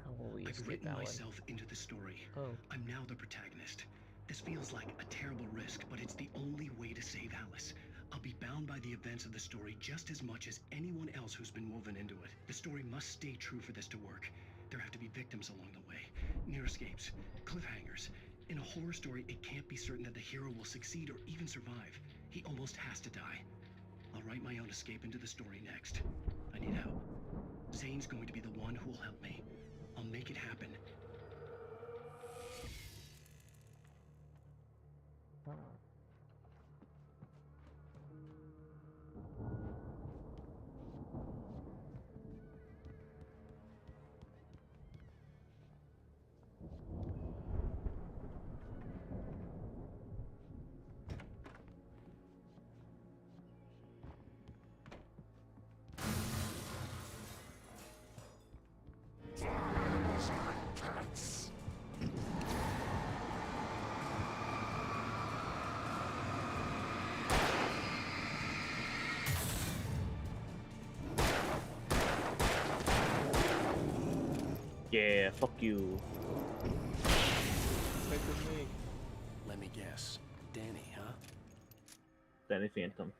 How will we I've escape, written Alan? myself into the story. Oh. I'm now the protagonist. This feels like a terrible risk, but it's the only way to save Alice. I'll be bound by the events of the story just as much as anyone else who's been woven into it. The story must stay true for this to work. There have to be victims along the way, near escapes, cliffhangers. In a horror story, it can't be certain that the hero will succeed or even survive. He almost has to die. I'll write my own escape into the story next. I need help. Zane's going to be the one who will help me. I'll make it happen. Yeah, fuck you. Stick with me. Let me guess. Danny, huh? Danny Phantom.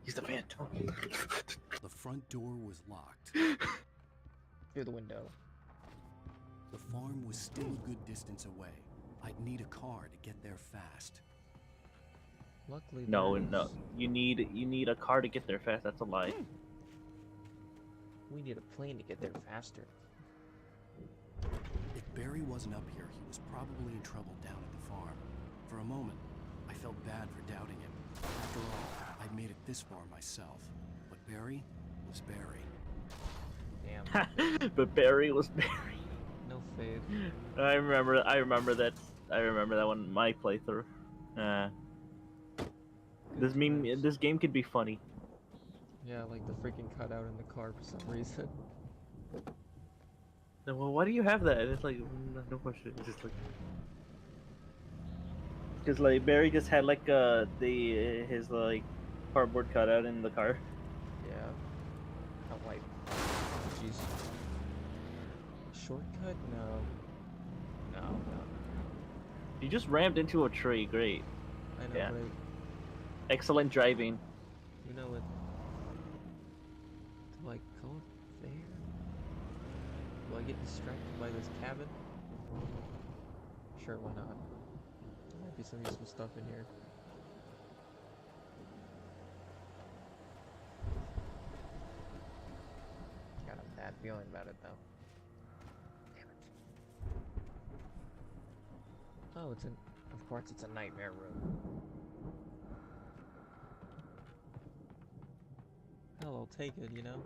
He's the Phantom. The front door was locked. Through the window. The farm was still a good distance away. I'd need a car to get there fast. Luckily, No, there is- no. You need a car to get there fast. That's a lie. We need a plane to get there faster. If Barry wasn't up here, he was probably in trouble down at the farm. For a moment, I felt bad for doubting him. After all, I'd made it this far myself. But Barry was Barry. Damn. But Barry was Barry. No fade. I remember that one my playthrough. This game could be funny. Yeah, like the freaking cutout in the car for some reason. Well, why do you have that? It's like no question. It's just like because like Barry just had like his like cardboard cutout in the car. Yeah. I'm like, jeez. Shortcut? No. No. You just rammed into a tree. Great. I know, Yeah. right? Excellent driving. You know what? Do I go up there? Do I get distracted by this cabin? Sure, why not? There might be some useful stuff in here. Got a bad feeling about it though. Damn it. Oh, of course it's a nightmare room. Hell, I'll take it, you know?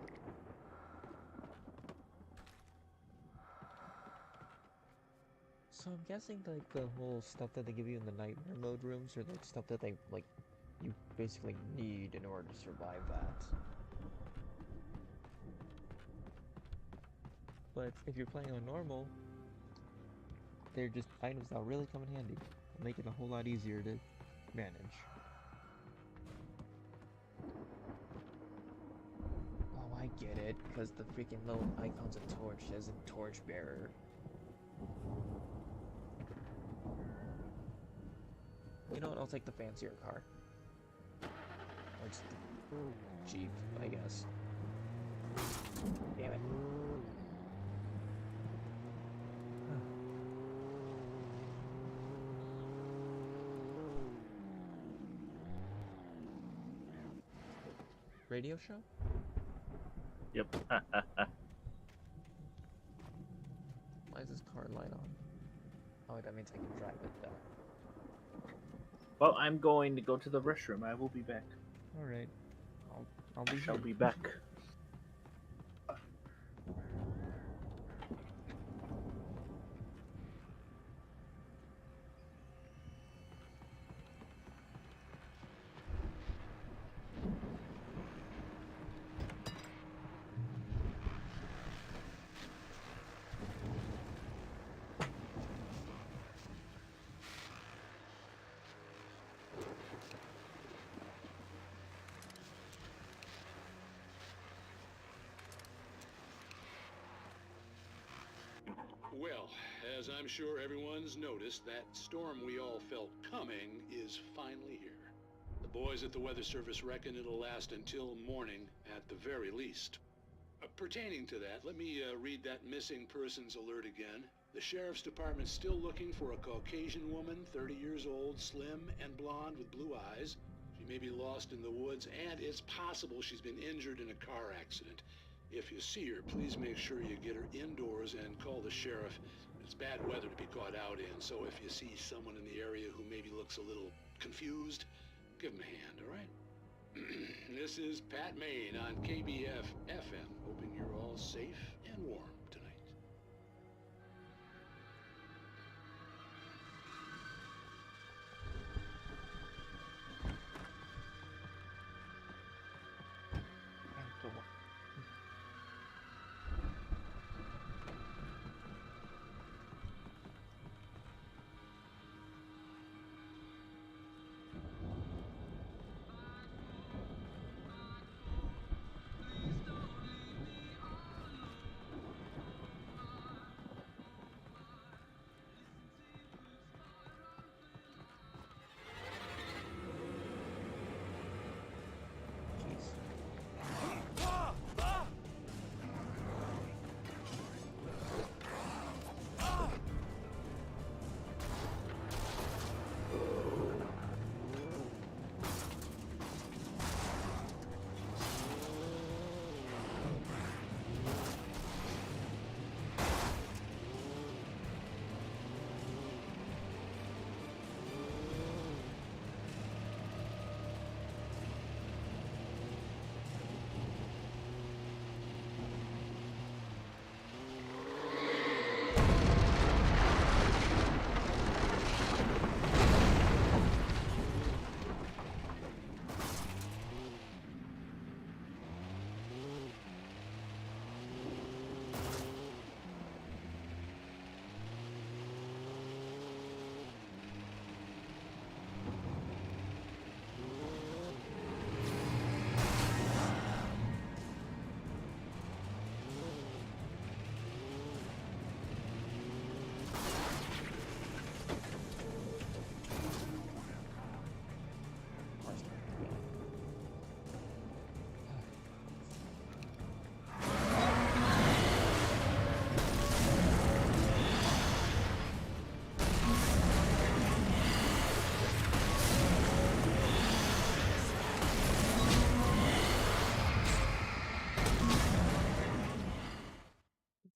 So I'm guessing like the whole stuff that they give you in the nightmare mode rooms are like stuff that they like you basically need in order to survive that. But if you're playing on normal, they're just items that really come in handy. Make it a whole lot easier to manage. Oh, I get it, because the freaking little icon's a torch as a torch bearer. You know what, I'll take the fancier car. Or just the Jeep, I guess. Damn it. Radio show? Yep. Why is this car light on? Oh, that means I can drive it though. Well, I'm going to go to the restroom. I will be back. Alright. I'll be Shall here. be back. Well, as I'm sure everyone's noticed, that storm we all felt coming is finally here. The boys at the Weather Service reckon it'll last until morning at the very least. Pertaining to that, let me read that missing persons alert again. The Sheriff's Department's still looking for a Caucasian woman, 30 years old, slim and blonde with blue eyes. She may be lost in the woods, and it's possible she's been injured in a car accident. If you see her, please make sure you get her indoors and call the sheriff. It's bad weather to be caught out in, so if you see someone in the area who maybe looks a little confused, give them a hand, all right? This is Pat Maine on KBF FM, hoping you're all safe and warm tonight.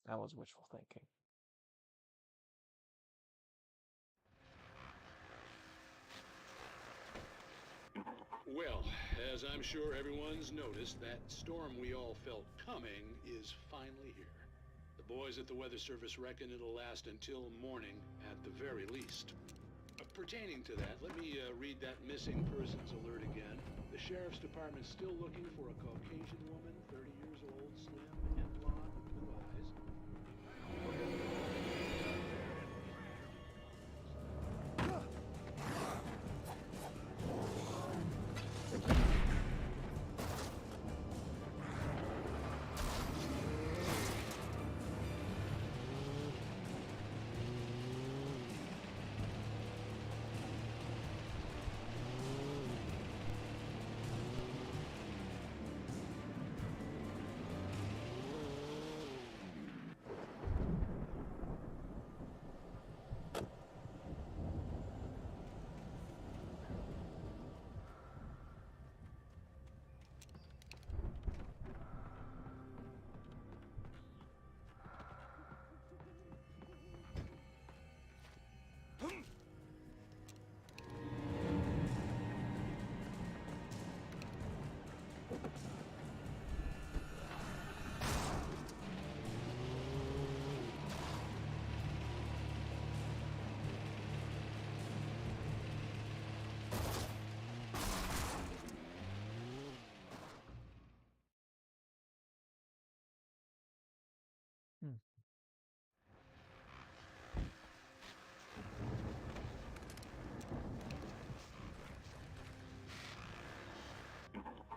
That was wishful thinking. Well, as I'm sure everyone's noticed, that storm we all felt coming is finally here. The boys at the Weather Service reckon it'll last until morning at the very least. Pertaining to that, let me read that missing persons alert again. The Sheriff's Department's still looking for a Caucasian woman, 30 years old, slim and blonde with blue eyes.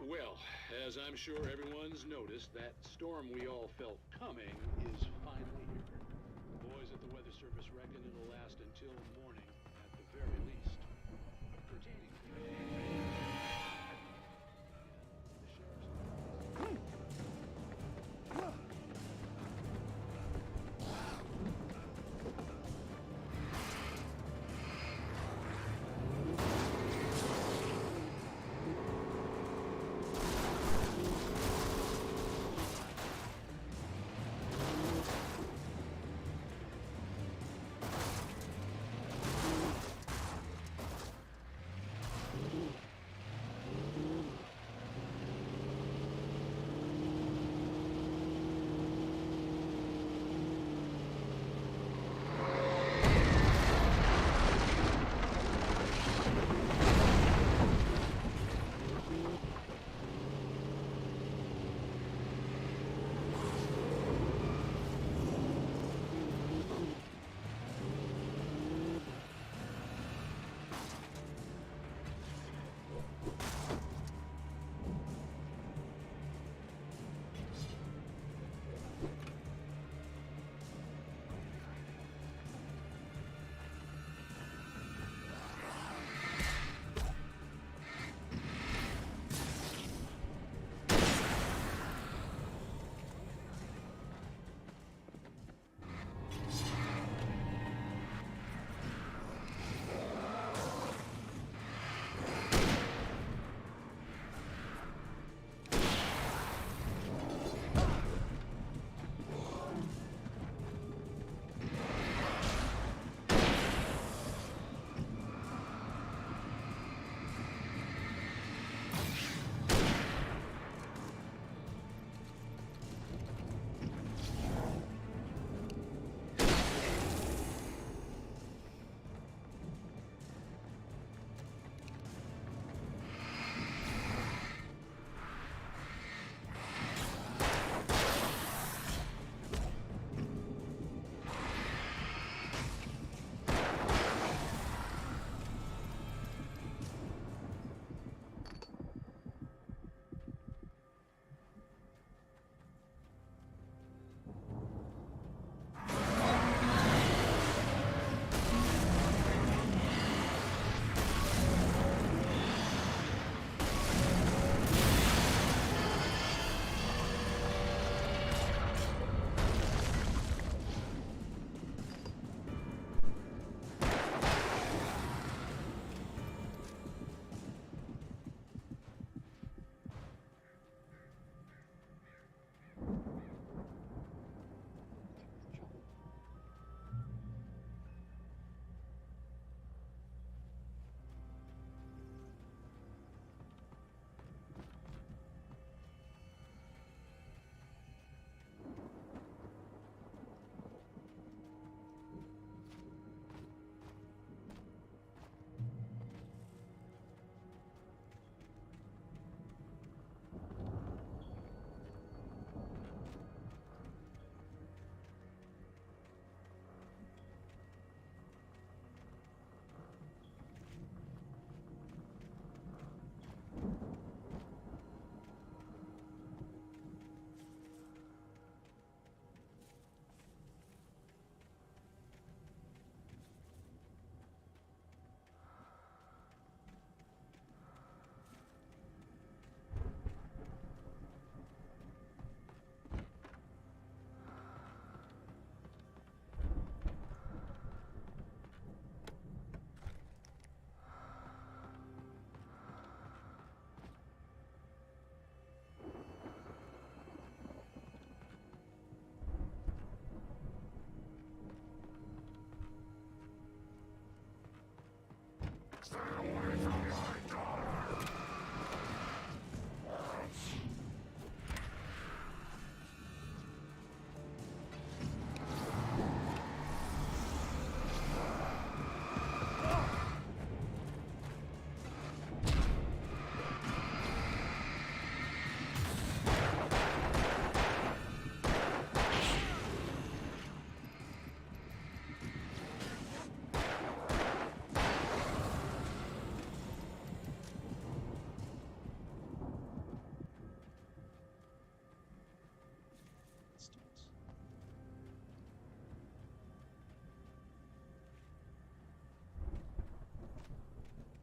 Well, as I'm sure everyone's noticed, that storm we all felt coming is finally here. The boys at the Weather Service reckon it'll last until morning at the very least. Pertaining to the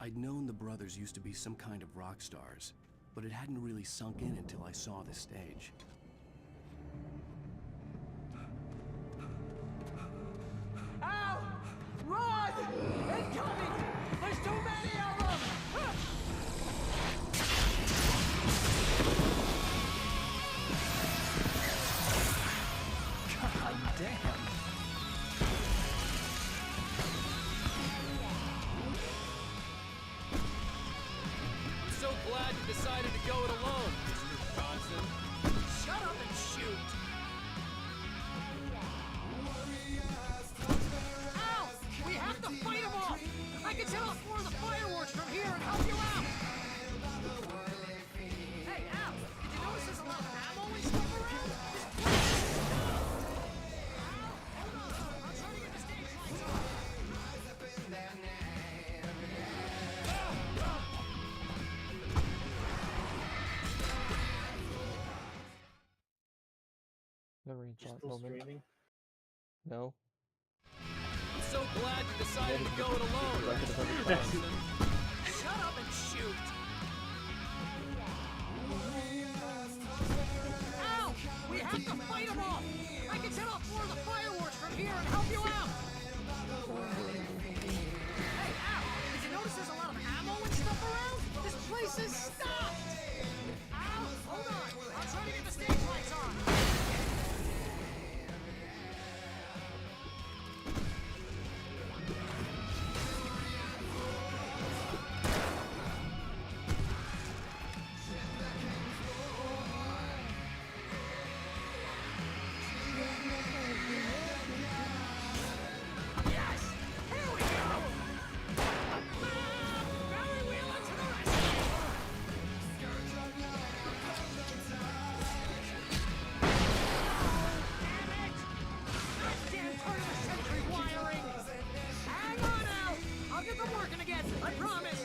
I'd known the brothers used to be some kind of rock stars, but it hadn't really sunk in until I saw the stage. Ow! Run! Incoming! There's too many of them! God damn! I'm so glad you decided to go it alone, Mr. Bronson. Shut up and shoot! Ow! We have to fight them off! I can set off more of the fireworks from here and help you out! Hey, Al, did you notice there's a lot of ammo and stuff around? I'll try to get the stage lights on. Never even thought moment. No. I'm so glad you decided to go it alone, Mr. Bronson. Shut up and shoot! Ow! We have to fight them off! I can set off more of the fireworks from here and help you out! Hey, Al, did you notice there's a lot of ammo and stuff around? This place is stocked! Ow! Hold on! I'll try to get the stage lights on! Yes! Here we go! Barry Wheeler to the rescue! Damn it! Goddamn turn-of-the-century wiring! Hang on, Al! I'll get them working again, I promise!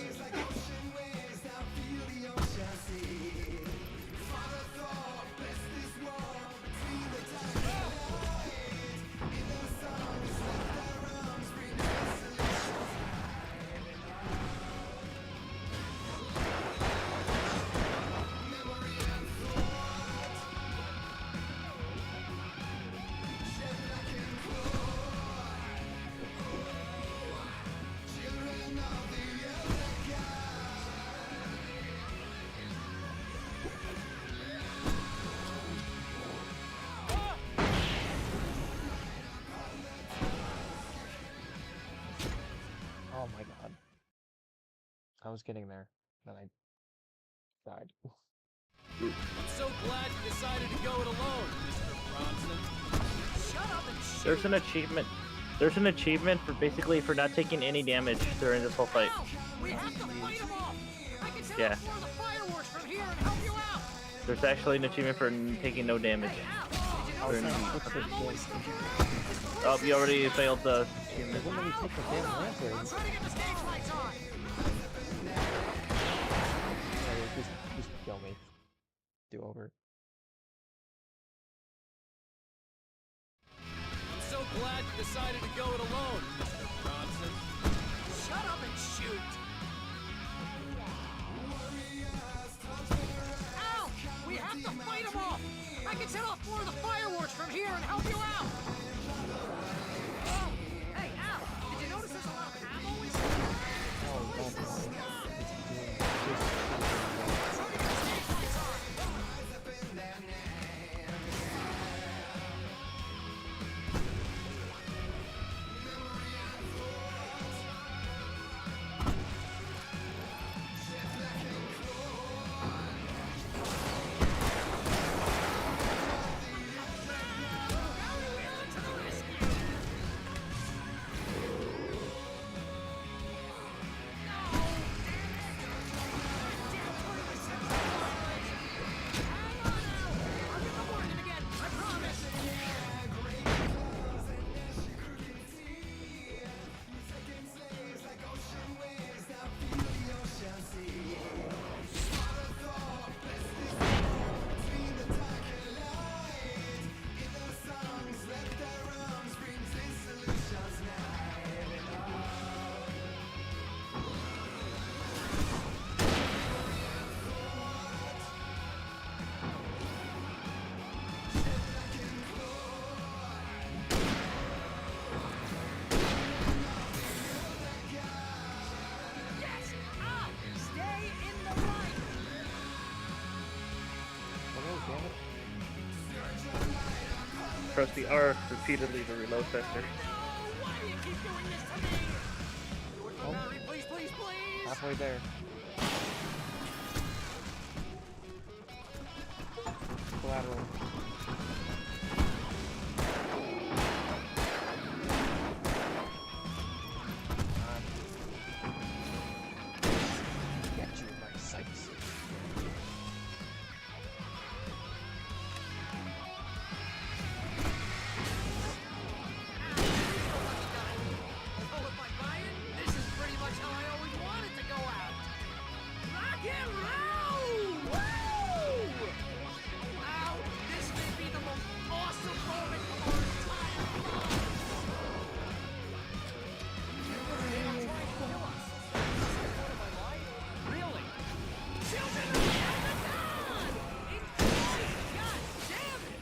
Oh my god. I was getting there. Then I died. I'm so glad you decided to go it alone, Mr. Bronson. Shut up and shoot! There's an achievement. There's an achievement for basically for not taking any damage during this whole fight. Ow! We have to fight them off! I can set Yeah. off more of the fireworks from here and help you out! There's actually an achievement for taking no damage. Al, did you During- notice there's a lot of ammo and stuff around? This place Oh, you already failed the They achievement. wouldn't let me take the damn I'll lantern. try to get the stage lights on! Yeah, just kill me. Do over. I'm so glad you decided to go it alone, Mr. Bronson. Shut up and shoot! Ow! We have to fight them off! I can set off more of the fireworks from here and help you out! Oh, hey, Al, did you notice there's a lot of ammo and stuff around? Oh, This place is God. stocked! It's Try to get the stage lights on! Barry Wheeler press the R repeatedly to reload faster. Why do you keep doing this to me? Do it for Barry, please, please, please! Halfway there. Collateral. Get you in my sights. Oh, if I buy it, this is pretty much how I always wanted to go out. Rock and roll! Woo! Wow, this may be the most awesome moment of our entire lives. They are trying to kill us. This is the point of my life? Really? Children of the Amazon! Enjoy! God damn it!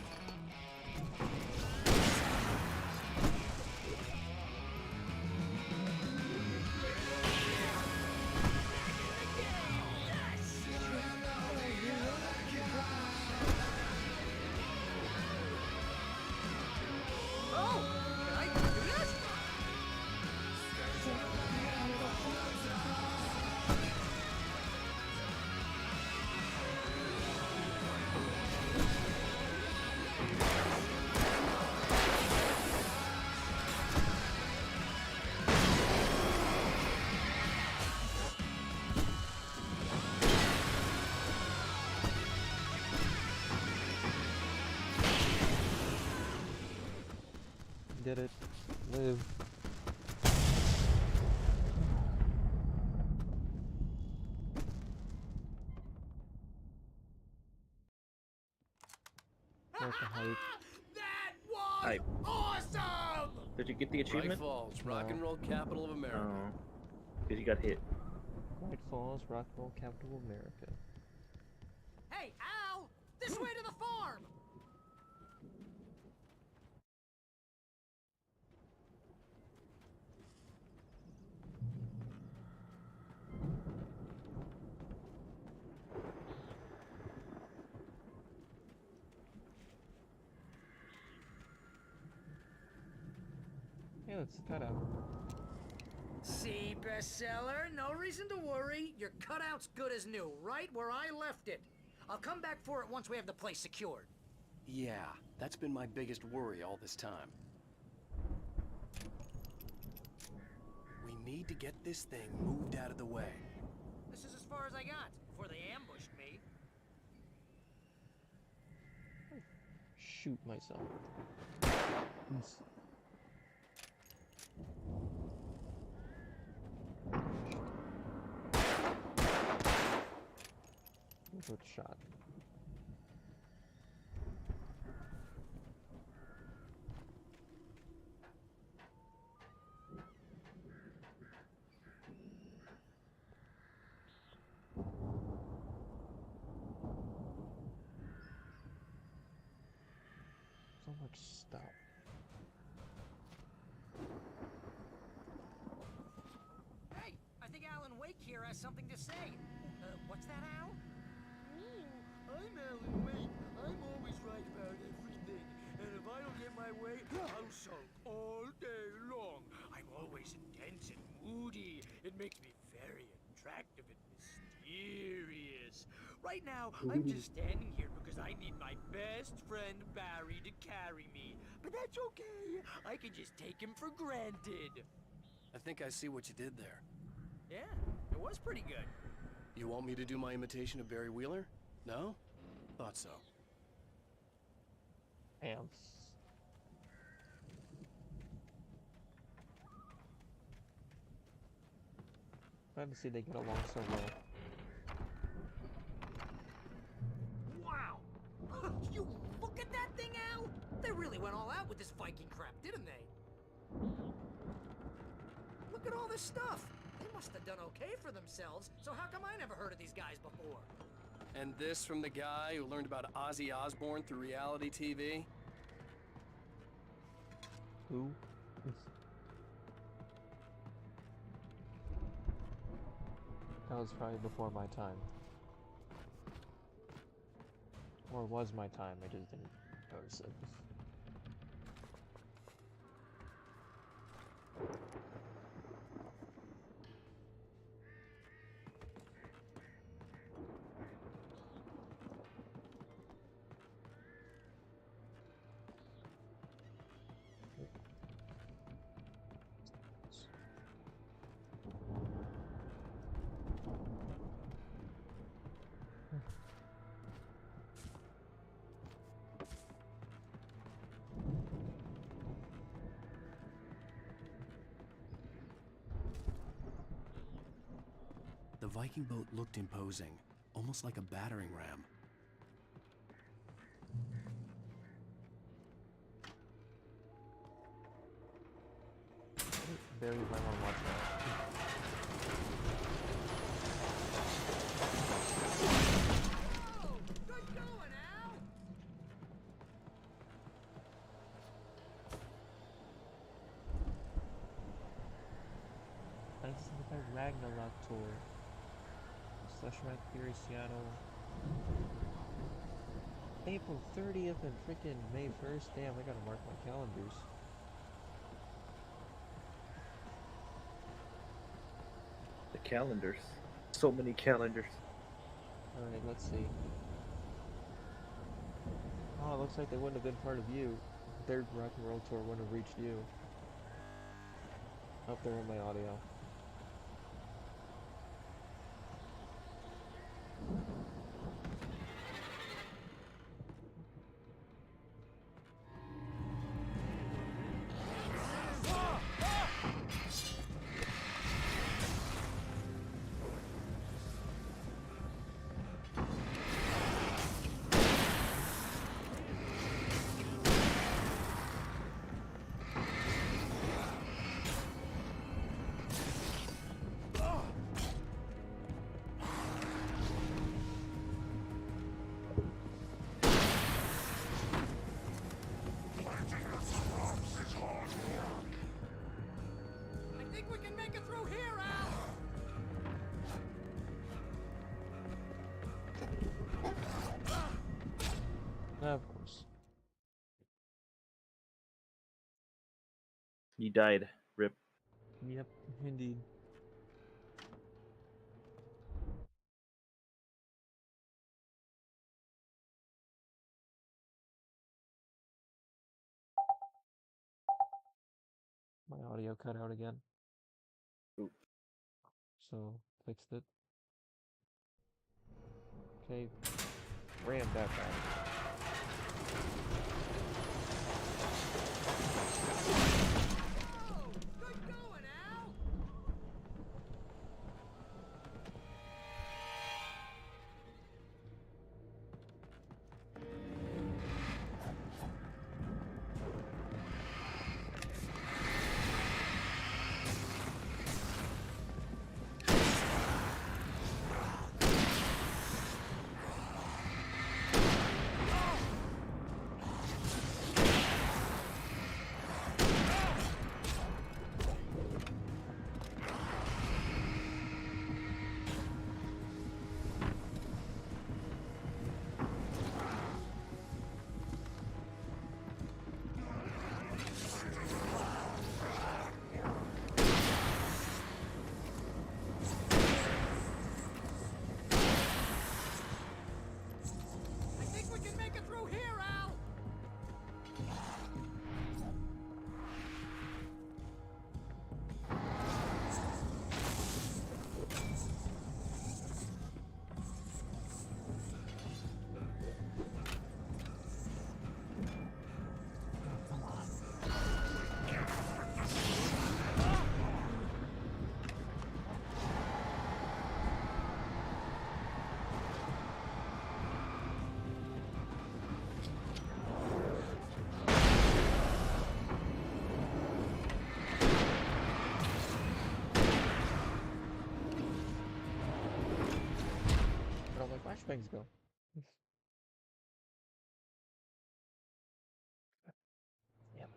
Oh! Can I do this? Did it. Live. What the hype? That was Hype. awesome! Did you get the achievement? Bright Falls, rock and roll capital of America. Oh, because you got hit. Bright Falls, rock and roll capital of America. Hey, Al! This way to the farm! Hey, let's cut out. See, bestseller, no reason to worry. Your cutout's good as new, right where I left it. I'll come back for it once we have the place secured. Yeah, that's been my biggest worry all this time. We need to get this thing moved out of the way. This is as far as I got before they ambushed me. Shoot myself. Good shot. So much stuff. Hey, I think Alan Wake here has something to say. What's that, Al? I'm Alan Wake. I'm always right about everything. And if I don't get my way, I'll sulk all day long. I'm always intense and moody. It makes me very attractive and mysterious. Right now, I'm just standing here because I need my best friend Barry to carry me. But that's okay. I can just take him for granted. I think I see what you did there. Yeah, it was pretty good. You want me to do my imitation of Barry Wheeler? No? Thought so. Ants. Glad to see they get along so well. Wow! You look at that thing, Al! They really went all out with this Viking crap, didn't they? Look at all this stuff! They must have done okay for themselves, so how come I never heard of these guys before? And this from the guy who learned about Ozzy Osbourne through reality TV? Who? That was probably before my time. Or was my time, I just didn't notice it. Viking boat looked imposing, almost like a battering ram. Barry might want to watch that. Ragnarok tour. /Rack Theory Seattle. April 30th and freaking May 1st. Damn, I gotta mark my calendars. The calendars. So many calendars. Alright, let's see. Oh, it looks like they wouldn't have been part of you. Their rock and roll tour wouldn't have reached you. Up there in my audio. Of course. You died. Rip. Yep, indeed. My audio cut out again. Ooh. So, fixed it. Okay, ram that back. Flashbangs go. Damn it.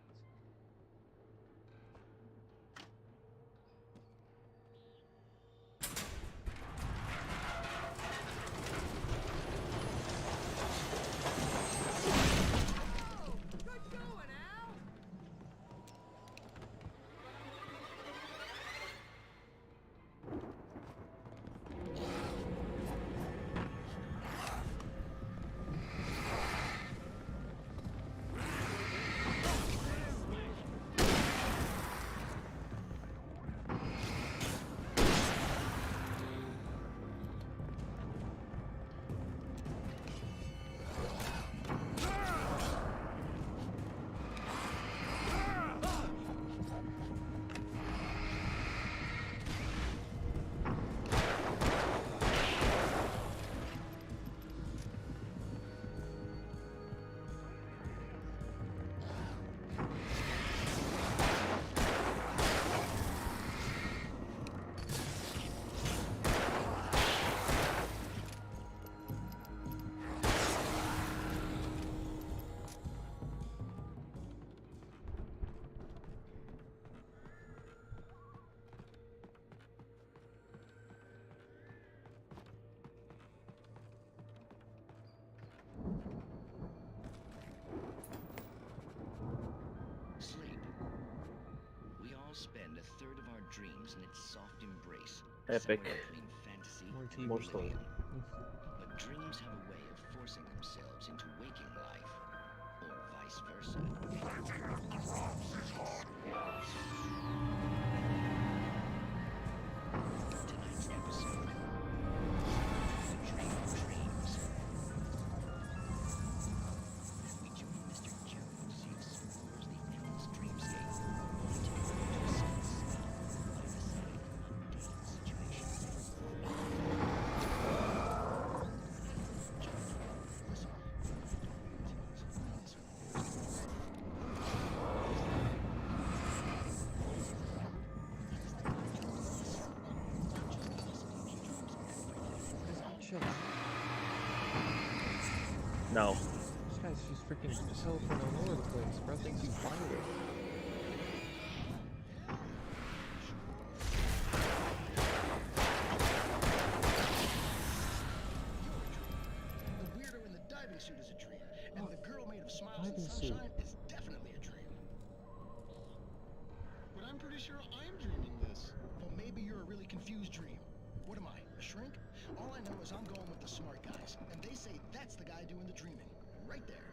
all spend a third of our dreams in its soft embrace. Epic. Somewhere between fantasy More and TV. Mostly. oblivion. But dreams have a way of forcing themselves into waking life, or vice versa. Tonight's episode, The Dream of Dreams. We join Mr. Jones as he explores the endless dreamscape, only to be brought to a standstill by the sudden mundane situation. No. This guy's just freaking teleporting all over the place. Bro thinks he's violent. The weirdo in the diving suit is a dream, and the girl made of smiles and Diving suit. sunshine is definitely a dream. But I'm pretty sure I'm dreaming this. Well, maybe you're a really confused dream. What am I, a shrink? All I know is I'm going with the smart guys, and they say that's the guy doing the dreaming. Right there.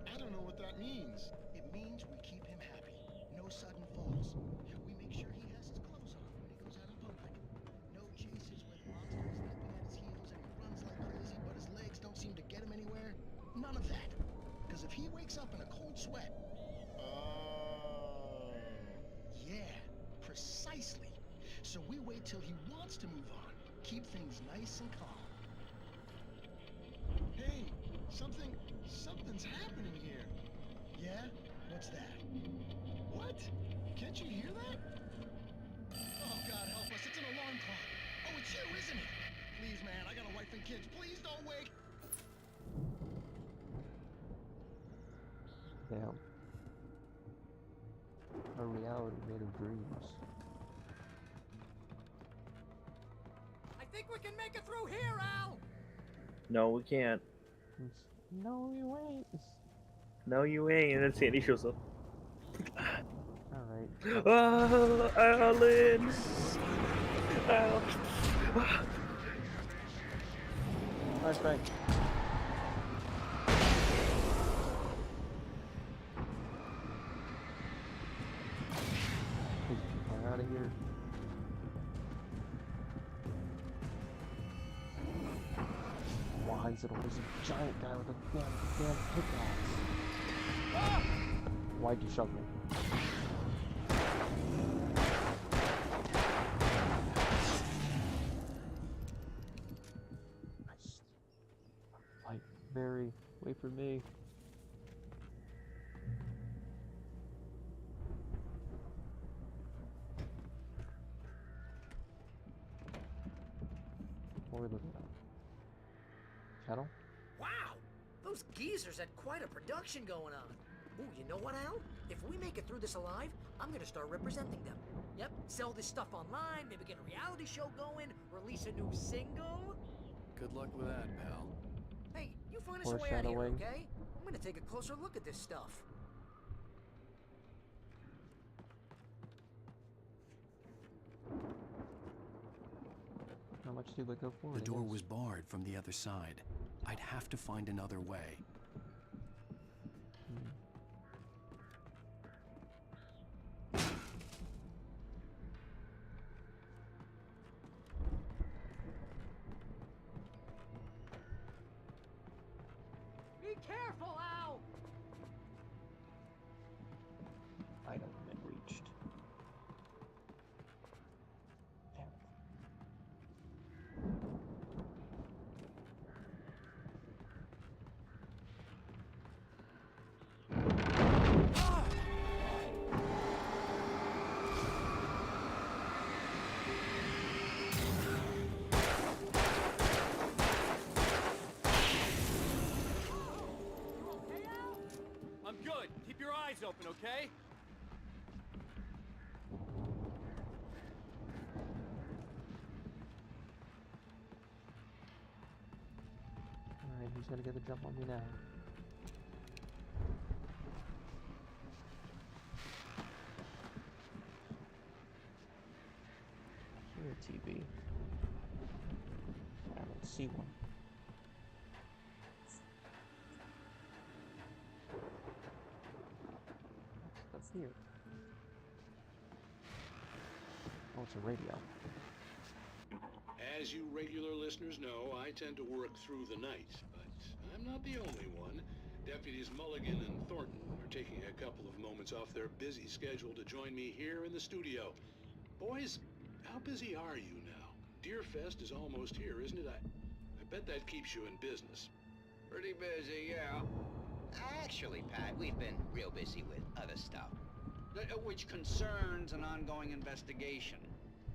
I don't know what that means. It means we keep him happy. No sudden falls. We make sure he has his clothes on when he goes out in public. No chases where the monster is nipping at his heels and he runs like crazy, but his legs don't seem to get him anywhere. None of that. Because if he wakes up in a cold sweat... Oh. Yeah, precisely. So we wait till he wants to move on. Keep things nice and calm. Hey, something's happening here. Yeah? What's that? What? Can't you hear that? Oh, God help us, it's an alarm clock. Oh, it's you, isn't it? Please, man, I got a wife and kids. Please don't wake. Damn. A reality made of dreams. I think we can make it through here, Al! No, we can't. No, you ain't. No, you ain't. And then Sandy shows up. Alright. Oh, Alan! Al. Flashback. Get out of here. Why is it always a giant guy with a damn pickaxe? Why'd you shove me? Nice. Like, Barry, wait for me. What are we looking at? Channel? Wow! Those geezers had quite a production going on. Ooh, you know what, Al? If we make it through this alive, I'm gonna start representing them. Yep, sell this stuff online, maybe get a reality show going, release a new single. Good luck with that, pal. Hey, you find us a way out of here, Foreshadowing. okay? I'm gonna take a closer look at this stuff. How much do they go for? The door was barred from the other side. I'd have to find another way. Be careful, Al! Item been reached. Damn it. I'm good. Keep your eyes open, okay? Alright, who's gonna get the jump on me now? TV. I don't see one. What's here? Oh, it's a radio. As you regular listeners know, I tend to work through the night, but I'm not the only one. Deputies Mulligan and Thornton are taking a couple of moments off their busy schedule to join me here in the studio. Boys, how busy are you now? Deerfest is almost here, isn't it? I bet that keeps you in business. Pretty busy, yeah. Actually, Pat, we've been real busy with other stuff, which concerns an ongoing investigation.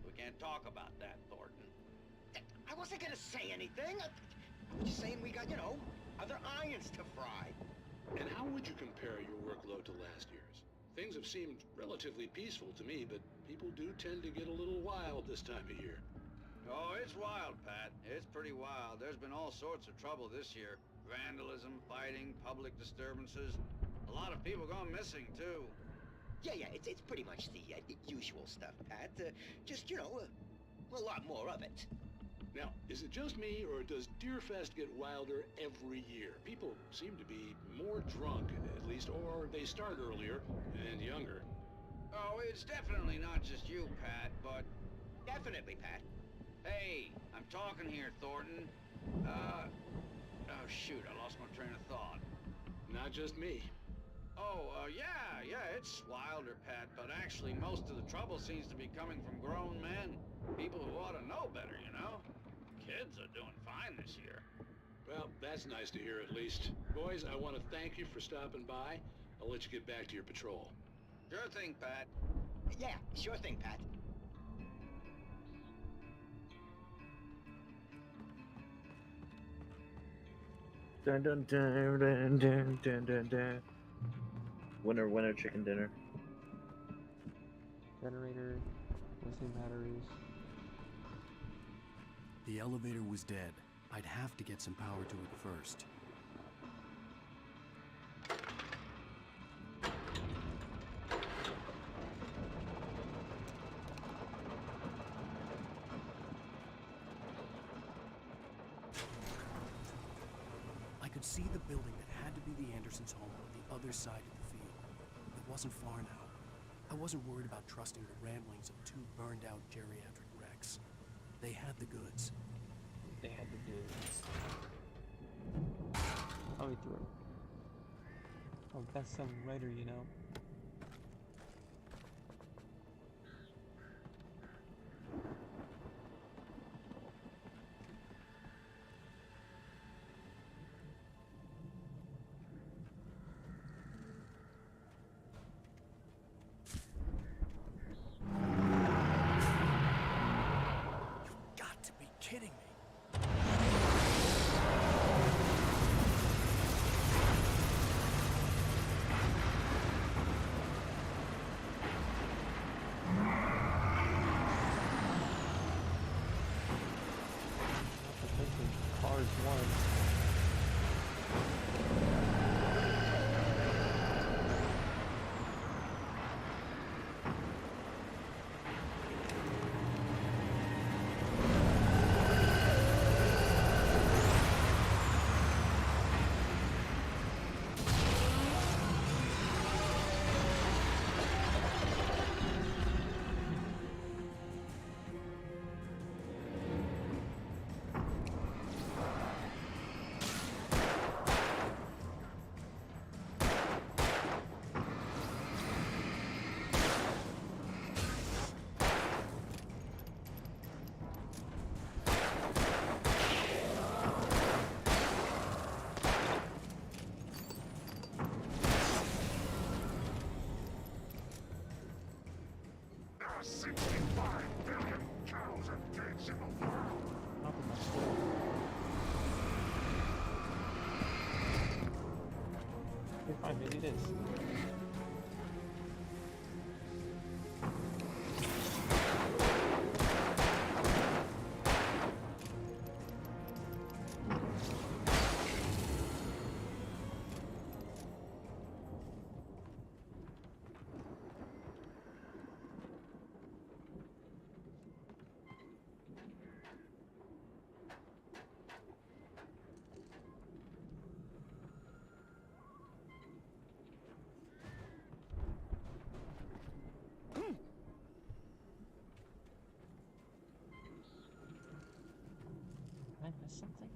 We can't talk about that, Thornton. I wasn't gonna say anything. I was just saying we got, other irons to fry. And how would you compare your workload to last year's? Things have seemed relatively peaceful to me, but people do tend to get a little wild this time of year. Oh, it's wild, Pat. It's pretty wild. There's been all sorts of trouble this year. Vandalism, fighting, public disturbances. A lot of people gone missing, too. Yeah, it's pretty much the usual stuff, Pat. Just, a lot more of it. Now, is it just me, or does Deerfest get wilder every year? People seem to be more drunk, at least, or they start earlier and younger. Oh, it's definitely not just you, Pat, but... Definitely, Pat. Hey, I'm talking here, Thornton. Oh, shoot, I lost my train of thought. Not just me. Oh, yeah, it's wilder, Pat, but actually most of the trouble seems to be coming from grown men. People who ought to know better, Kids are doing fine this year. Well, that's nice to hear at least. Boys, I want to thank you for stopping by. I'll let you get back to your patrol. Sure thing, Pat. Yeah, sure thing, Pat. Dun dun dun dun dun dun dun dun. Winner, winner, chicken dinner. Generator, missing batteries. The elevator was dead. I'd have to get some power to it first. I could see the building that had to be the Andersons' home on the other side of the field. It wasn't far now. I wasn't worried about trusting the ramblings of two burned-out geriatric wrecks. They had the goods. They had the goods. Oh, he threw. Oh, that's some writer, You've got to be kidding me. Cars 1. There are 65 billion cows and pigs in the world. Okay, fine, maybe it is. something?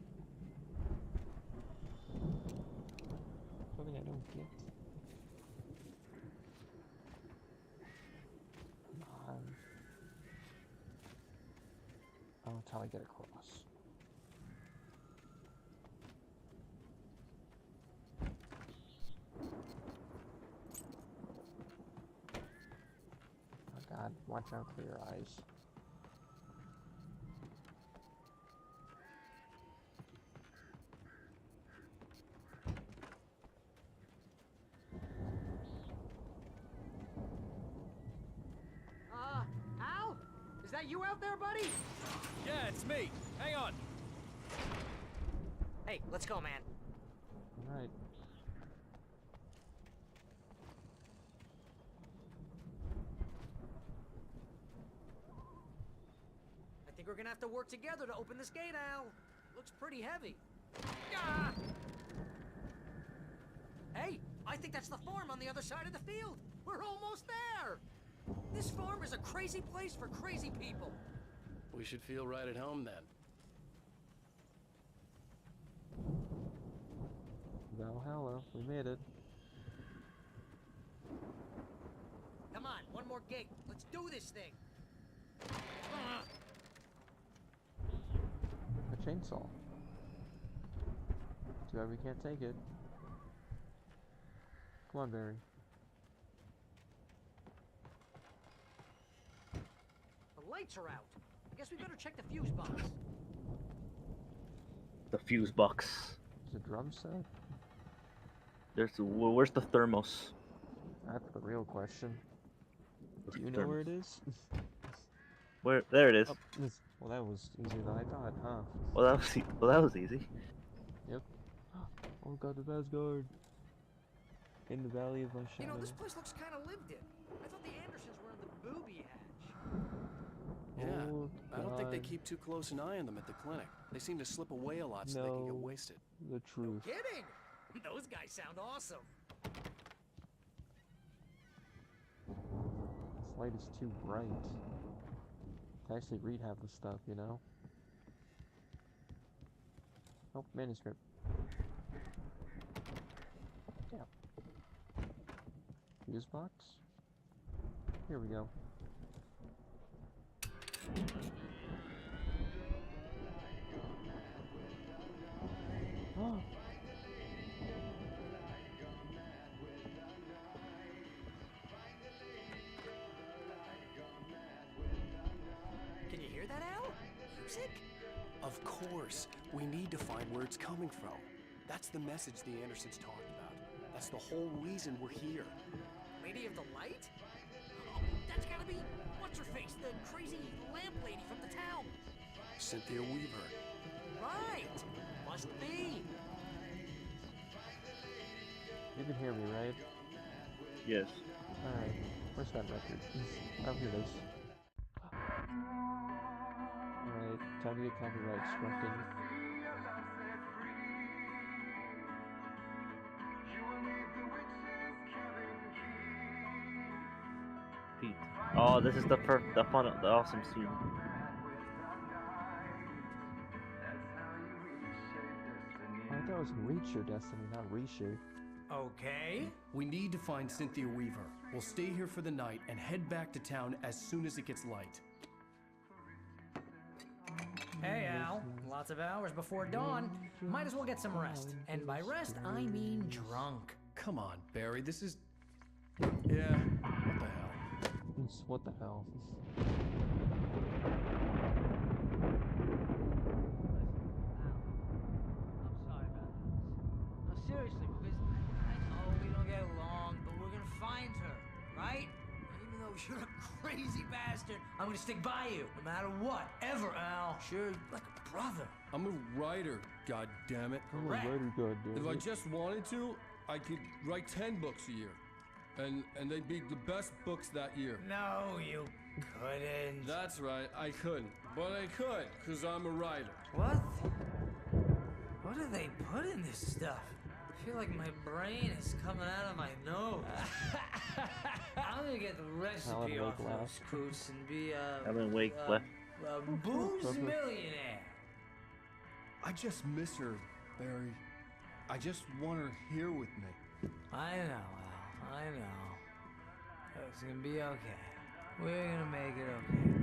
Something I don't get. Come on. Oh, that's how I get across. Oh God, watch out for your eyes. Al? Is that you out there, buddy? Yeah, it's me. Hang on. Hey, let's go, man. Alright. I think we're gonna have to work together to open this gate, Al. Looks pretty heavy. Ah! Hey, I think that's the farm on the other side of the field. We're almost there. This farm is a crazy place for crazy people. We should feel right at home then. Valhalla, we made it. Come on, one more gate. Let's do this thing. Ah! A chainsaw. Too bad we can't take it. Come on, Barry. The lights are out. I guess we better check the fuse box. The fuse box. Is it drum set? Where's the thermos? That's the real question. Do you know Thermos. where it is? Where? There it is. Oh, well, that was easier than I thought, huh? Well, that was easy. Yep. Oh God, the Asgard. In the Valley of Shadow. You know, this place looks kind of lived in. I thought the Andersons were in the booby hatch. Yeah, Oh, I don't think they God. keep too close an eye on them at the clinic. They seem to slip away a lot so they can get No. wasted. The truth. Kidding! Those guys sound awesome. This light is too bright to actually read half the stuff, you know? Oh, manuscript. Yeah. Fuse box? Here we go. Oh. Can you hear that, Al? Music? Of course. We need to find where it's coming from. That's the message the Andersons talked about. That's the whole reason we're here. Lady of the Light? Oh, that's gotta be what's-her-face, the crazy lamp lady from the town. Cynthia Weaver. Right! Must be. You can hear me, right? Yes. Alright. Where's that record? Oh, here it is. Alright, time to get copyright struck. Pete. Oh, this is the awesome scene. I thought it was reach your destiny, not reshape. Okay. We need to find Cynthia Weaver. We'll stay here for the night and head back to town as soon as it gets light. Hey, Al. Lots of hours before dawn. Might as well get some rest. And by rest, I mean drunk. Come on, Barry. This is... Yeah, what the hell? What the hell? I'm sorry about this. No, seriously, because I know we don't get along, but we're gonna find her, right? And even though you're a crazy bastard, I'm gonna stick by you, no matter what, ever, Al. Sure, like a brother. I'm a writer, goddammit. I'm a writer, If I goddammit. just wanted to, I could write 10 books a year. And they'd be the best books that year. No, you couldn't. That's right, I couldn't. But I could, because I'm a writer. What? What do they put in this stuff? I feel like my brain is coming out of my nose. I'm gonna get the recipe Alan off Wake those laughed. scoots and be Alan Wake left. a booze millionaire. I just miss her, Barry. I just want her here with me. I know, Al. I know. It's gonna be okay. We're gonna make it okay.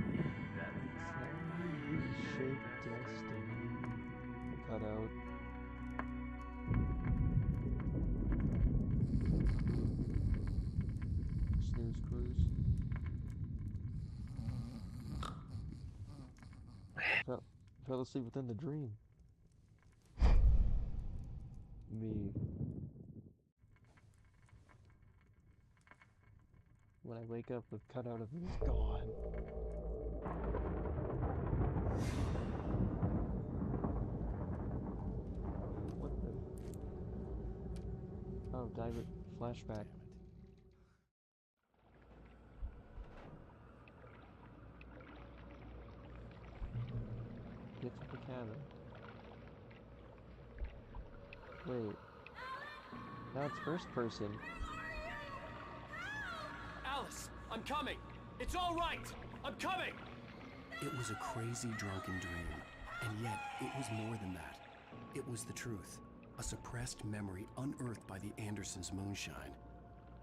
Shaped destiny. Cut out. Snooze cruise. Fell asleep within the dream. Me. When I wake up, the cutout of me is gone. What the? Oh, diver flashback. Get to the cabin. Wait. Now it's first person. Alice, I'm coming. It's all right. I'm coming. It was a crazy drunken dream, and yet it was more than that. It was the truth, a suppressed memory unearthed by the Andersons' moonshine.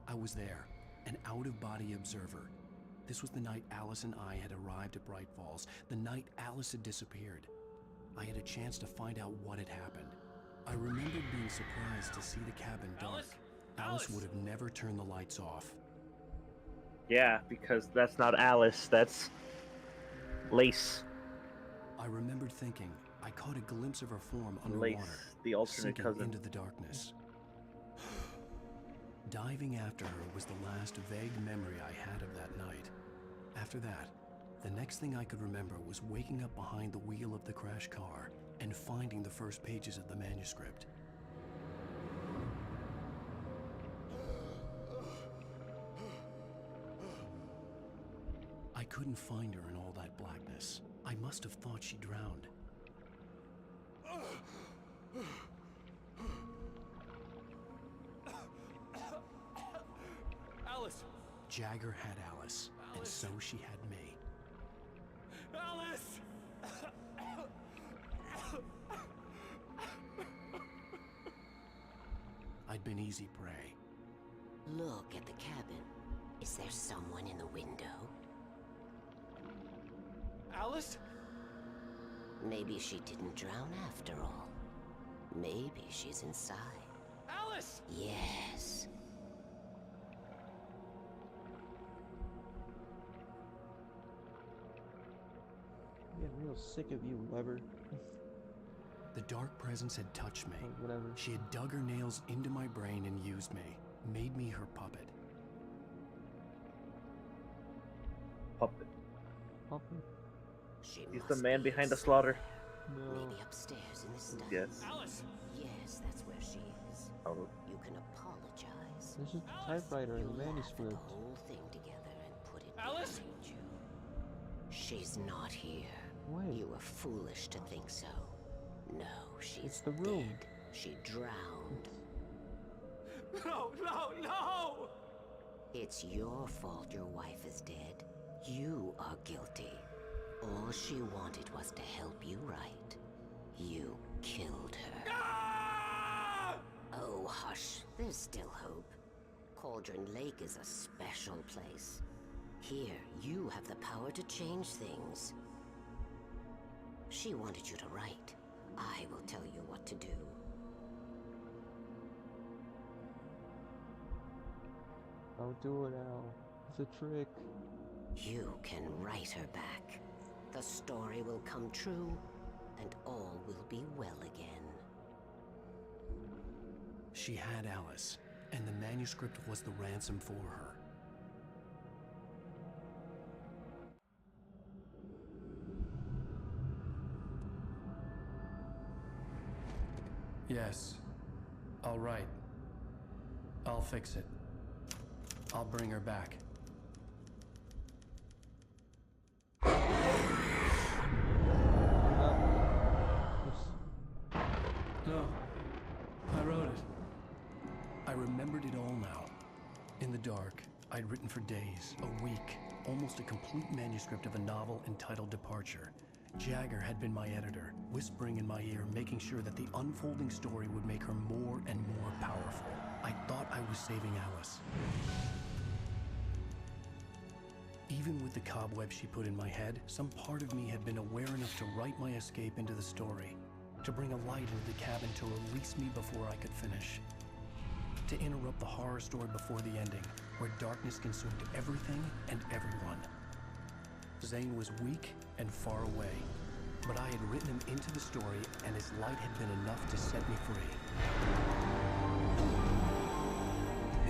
I was there, an out-of-body observer. This was the night Alice and I had arrived at Bright Falls, the night Alice had disappeared. I had a chance to find out what had happened. I remembered being surprised to see the cabin dark. Alice would have never turned the lights off. Yeah, because that's not Alice, that's Lace. I remembered thinking I caught a glimpse of her form underwater, Lace, the alternate sinking cousin. into the darkness. Diving after her was the last vague memory I had of that night. After that, the next thing I could remember was waking up behind the wheel of the crashed car and finding the first pages of the manuscript. I couldn't find her in all that blackness. I must have thought she drowned. Alice! Jagger had Alice, and so she had me. Alice! I'd been easy prey. Look at the cabin. Is there someone in the window? Alice? Maybe she didn't drown after all. Maybe she's inside. Alice! Yes. I'm getting real sick of you, Weber. The dark presence had touched me. Whatever. She had dug her nails into my brain and used me, made me her puppet. Puppet. Puppet? He's the man behind the slaughter. No. Maybe upstairs in the study. Yes. Alice! Yes, that's where she is. Oh. You can apologize. There's just a typewriter in the Laugh at manuscript. the whole thing together and put it Alice? behind you. She's not here. Wait. You were foolish to think so. No, she's It's the room. dead. She drowned. No, no, no! It's your fault your wife is dead. You are guilty. All she wanted was to help you right. You killed her. Ah! Oh, hush. There's still hope. Cauldron Lake is a special place. Here, you have the power to change things. She wanted you to write. I will tell you what to do. Don't do it, Al. It's a trick. You can write her back. The story will come true, and all will be well again. She had Alice, and the manuscript was the ransom for her. Yes. All right. I'll fix it. I'll bring her back. No. I wrote it. I remembered it all now. In the dark, I'd written for days, a week, almost a complete manuscript of a novel entitled Departure. Jagger had been my editor, whispering in my ear, making sure that the unfolding story would make her more and more powerful. I thought I was saving Alice. Even with the cobwebs she put in my head, some part of me had been aware enough to write my escape into the story, to bring a light into the cabin to release me before I could finish, to interrupt the horror story before the ending, where darkness consumed everything and everyone. Zane was weak and far away, but I had written him into the story, and his light had been enough to set me free.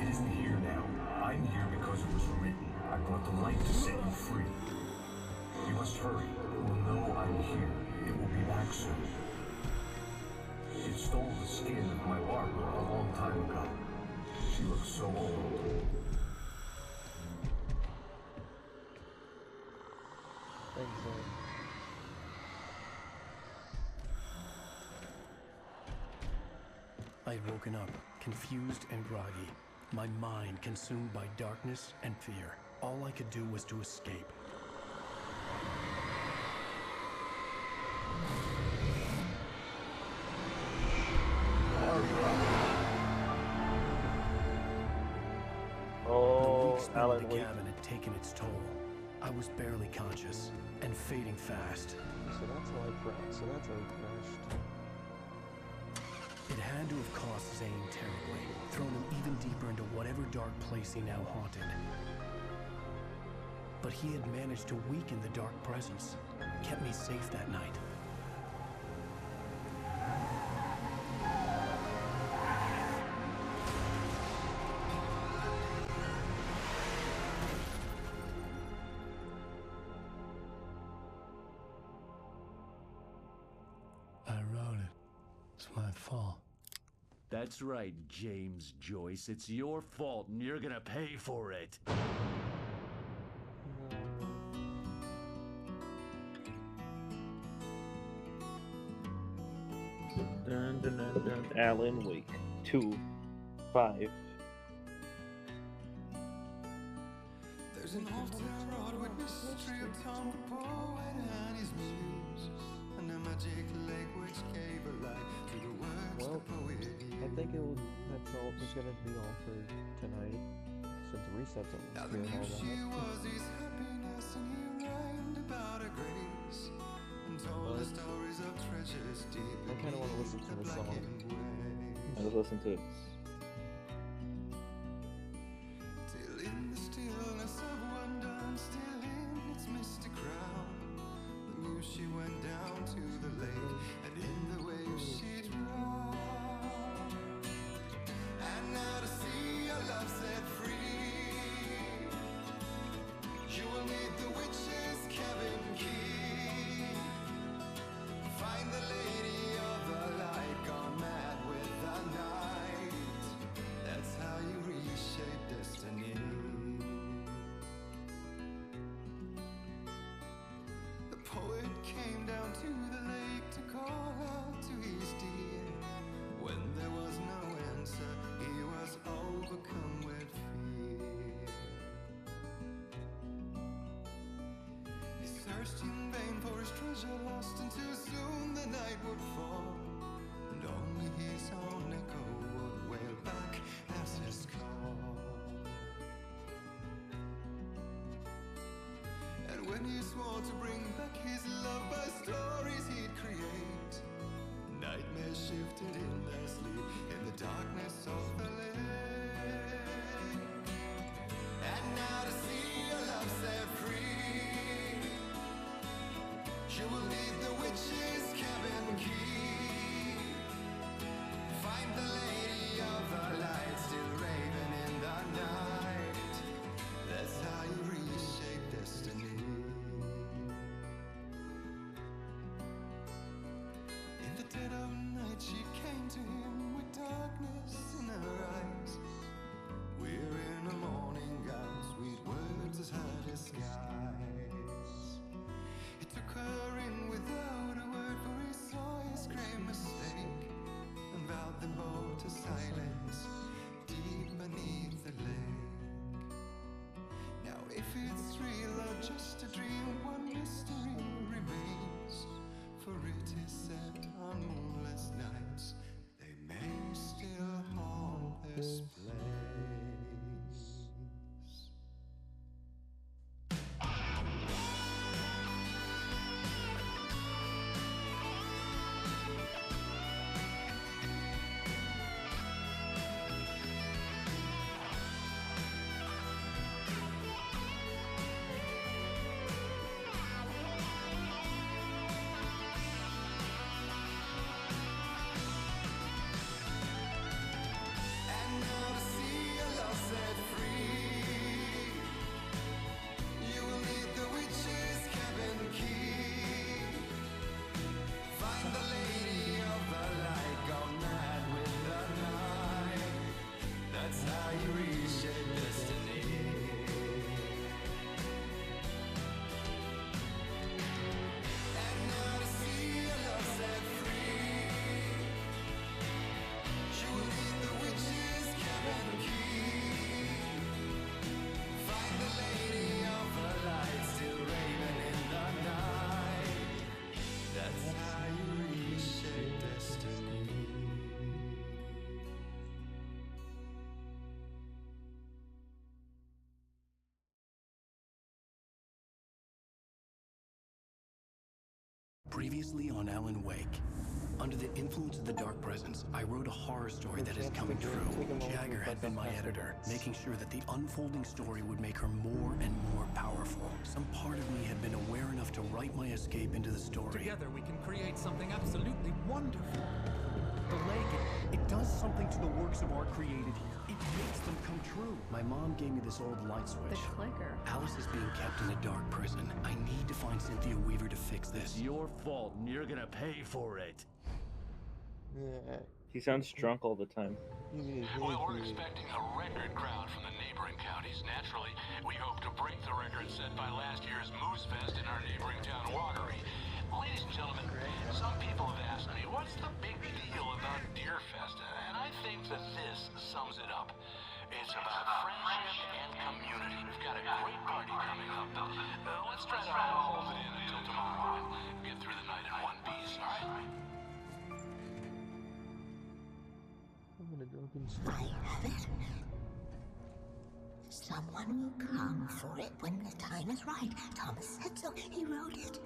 It isn't here now. I'm here because it was written. I brought the light to set you free. You must hurry. It will know I'm here. It will be back soon. It stole the skin of my Barbara a long time ago. She looks so old. Thanks, Zane. I had woken up, confused and groggy, my mind consumed by darkness and fear. All I could do was to escape. Oh, the weak smell Alan of the Wake. cabin had taken its toll. I was barely conscious and fading fast. So that's how I crashed. So that's how I crashed. It had to have cost Zane terribly, thrown him even deeper into whatever dark place he now haunted. But he had managed to weaken the dark presence, kept me safe that night. I wrote it. It's my fault. That's right, James Joyce. It's your fault, and you're gonna pay for it. Dun, dun, dun, dun. Alan Wake 2, 5. There's an old town road with mystery of Tom the poet and his muse, and a magic lake which gave a light to the words Well, the poet I think that's all it's gonna be all for tonight, since Reset's Now doing all she that. was his happiness, and he rhymed about her grace, and told the stories of treasures deep. I kind of want to listen to the song. Let's listen to it. Till in the stillness of wonder, and still in its misty crown, the muse she went down to the lake, and in the waves she drowned. And now to see your love set free, you will need the witch's cabin key. Find the lady of the light, gone mad with the night. That's how you reshape destiny. The poet came down to the lake to call out to his dear. When there was no answer, he was overcome with fear. He searched in vain for his treasure lost, and too soon the night would fall, and only his own echo would wail back as his call. And when he swore to bring back his love by stories he'd create, nightmares shifted in their sleep in the darkness of the lake. And now to see your love set free, you will need the witch's cabin key. Find the lady of the light, still raving in the night. That's how you reshape destiny. In the dead of night she came to him with darkness in her eyes. We're in a morning gown, sweet words as her disguise. He took her in without a word, for he saw his grave mistake, and vowed them both to silence deep beneath the lake. Now if it's real or just a dream, one mystery remains. Previously on Alan Wake. Under the influence of the Dark Presence, I wrote a horror story that is coming true. Jagger had been my editor, making sure that the unfolding story would make her more and more powerful. Some part of me had been aware enough to write my escape into the story. Together we can create something absolutely wonderful. The lake, it does something to the works of art created here. It makes them come true. My mom gave me this old light switch. The clicker. Alice is being kept in a dark prison. I need to find Cynthia Weaver to fix this. It's your fault, and you're gonna pay for it. Yeah. He sounds drunk all the time. Well, we're expecting a record crowd from the neighboring counties. Naturally, we hope to break the record set by last year's Moose Fest in our neighboring town, Watery. Ladies and gentlemen, some people have asked me, what's the big deal about Deer Fest? And I think that this sums it up. It's about friendship and community. We've got a great party coming up. Let's try to hold it in until tomorrow and get through the night in one piece, all right? I'm gonna drunken I have it. Someone will come for it when the time is right. Thomas said so. He wrote it.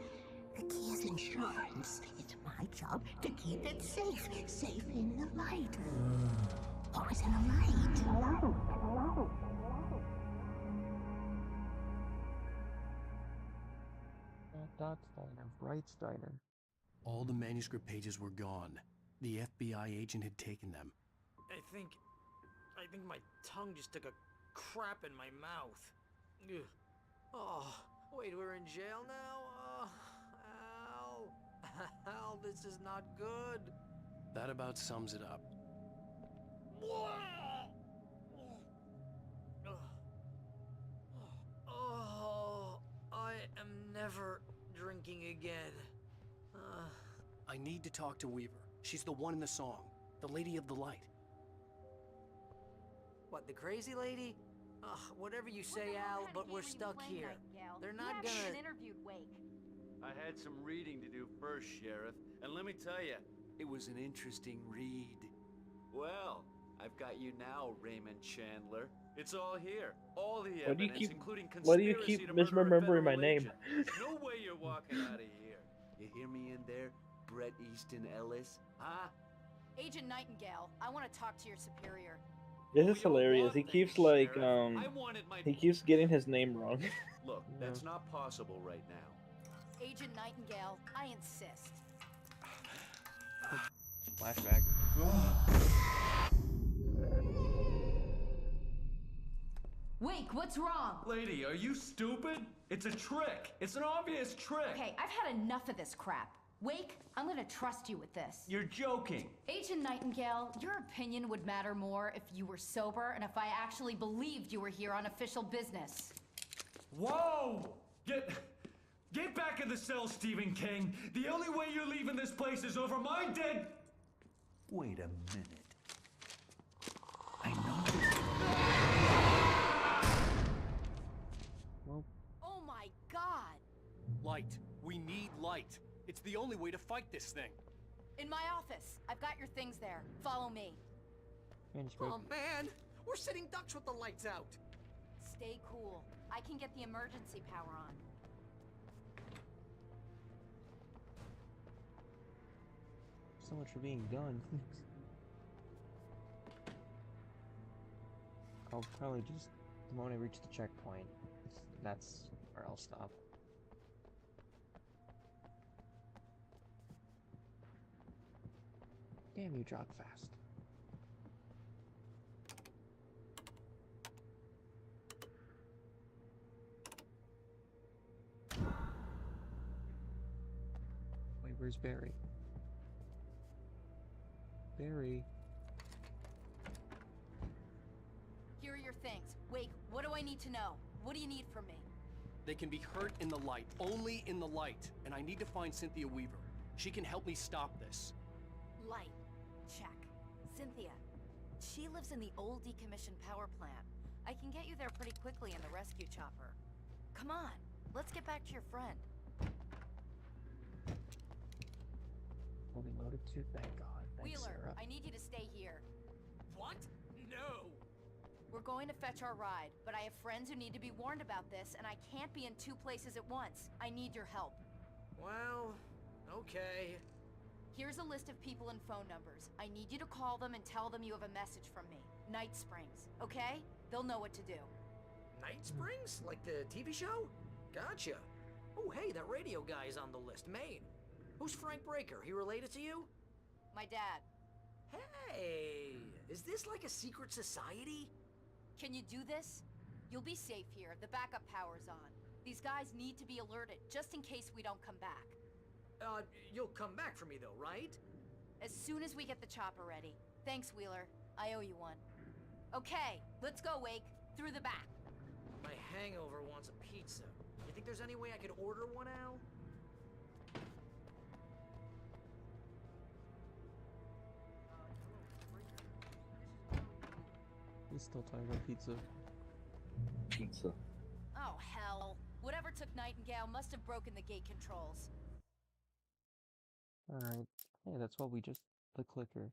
The key is insurance. It's my job to keep it safe. Safe in the light. Always in the light. Hello. Dot Steiner, Bright Steiner. All the manuscript pages were gone. The FBI agent had taken them. I think my tongue just took a crap in my mouth. Ugh. Oh, wait, we're in jail now? Al, this is not good. That about sums it up. Oh, I am never drinking again. I need to talk to Weaver. She's the one in the song. The Lady of the Light. What, the crazy lady? Ugh, whatever you say, Al, but we're stuck here. They're not gonna... interviewed Wake. I had some reading to do first, Sheriff, and let me tell you, it was an interesting read. Well, I've got you now, Raymond Chandler. It's all here. All the evidence, including conspiracy Why do you keep to murder a misremembering my federal name? agent. No way you're walking out of here. You hear me in there, Bret Easton Ellis? Huh? Agent Nightingale, I want to talk to your superior. This is hilarious. He keeps like he keeps getting his name wrong. Look, that's not possible right now. Agent Nightingale, I insist. Flashback. Wake, what's wrong? Lady, are you stupid? It's a trick. It's an obvious trick. Okay, I've had enough of this crap. Wake, I'm gonna trust you with this. You're joking. Agent Nightingale, your opinion would matter more if you were sober and if I actually believed you were here on official business. Whoa! Get back in the cell, Stephen King. The only way you're leaving this place is over my dead... Wait a minute. I know. Oh my god! Light. We need light. It's the only way to fight this thing. In my office. I've got your things there. Follow me. Oh man, we're sitting ducks with the lights out. Stay cool. I can get the emergency power on. So much for being done. I'll probably just, the moment I reach the checkpoint, that's where I'll stop. Damn, you jog fast. Wait, where's Barry? Barry. Here are your things. Wait, what do I need to know? What do you need from me? They can be hurt in the light, only in the light. And I need to find Cynthia Weaver. She can help me stop this. Light. Check. Cynthia. She lives in the old decommissioned power plant. I can get you there pretty quickly in the rescue chopper. Come on, let's get back to your friend. Fully loaded too, thank God. Thanks, Wheeler, Sarah. I need you to stay here. What? No! We're going to fetch our ride, but I have friends who need to be warned about this, and I can't be in two places at once. I need your help. Well, Okay. Here's a list of people and phone numbers. I need you to call them and tell them you have a message from me. Night Springs, okay? They'll know what to do. Night Springs? Like the TV show? Gotcha. Oh, hey, that radio guy is on the list. Maine. Who's Frank Breaker? He related to you? My dad. Hey, is this like a secret society? Can you do this? You'll be safe here. The backup power's on. These guys need to be alerted, just in case we don't come back. You'll come back for me though, right? As soon as we get the chopper ready. Thanks, Wheeler. I owe you one. Okay, let's go, Wake. Through the back. My hangover wants a pizza. You think there's any way I could order one, Al? He's still talking about pizza. Pizza. Oh, hell. Whatever took Nightingale must have broken the gate controls. Alright. Hey, that's what we just... the clicker.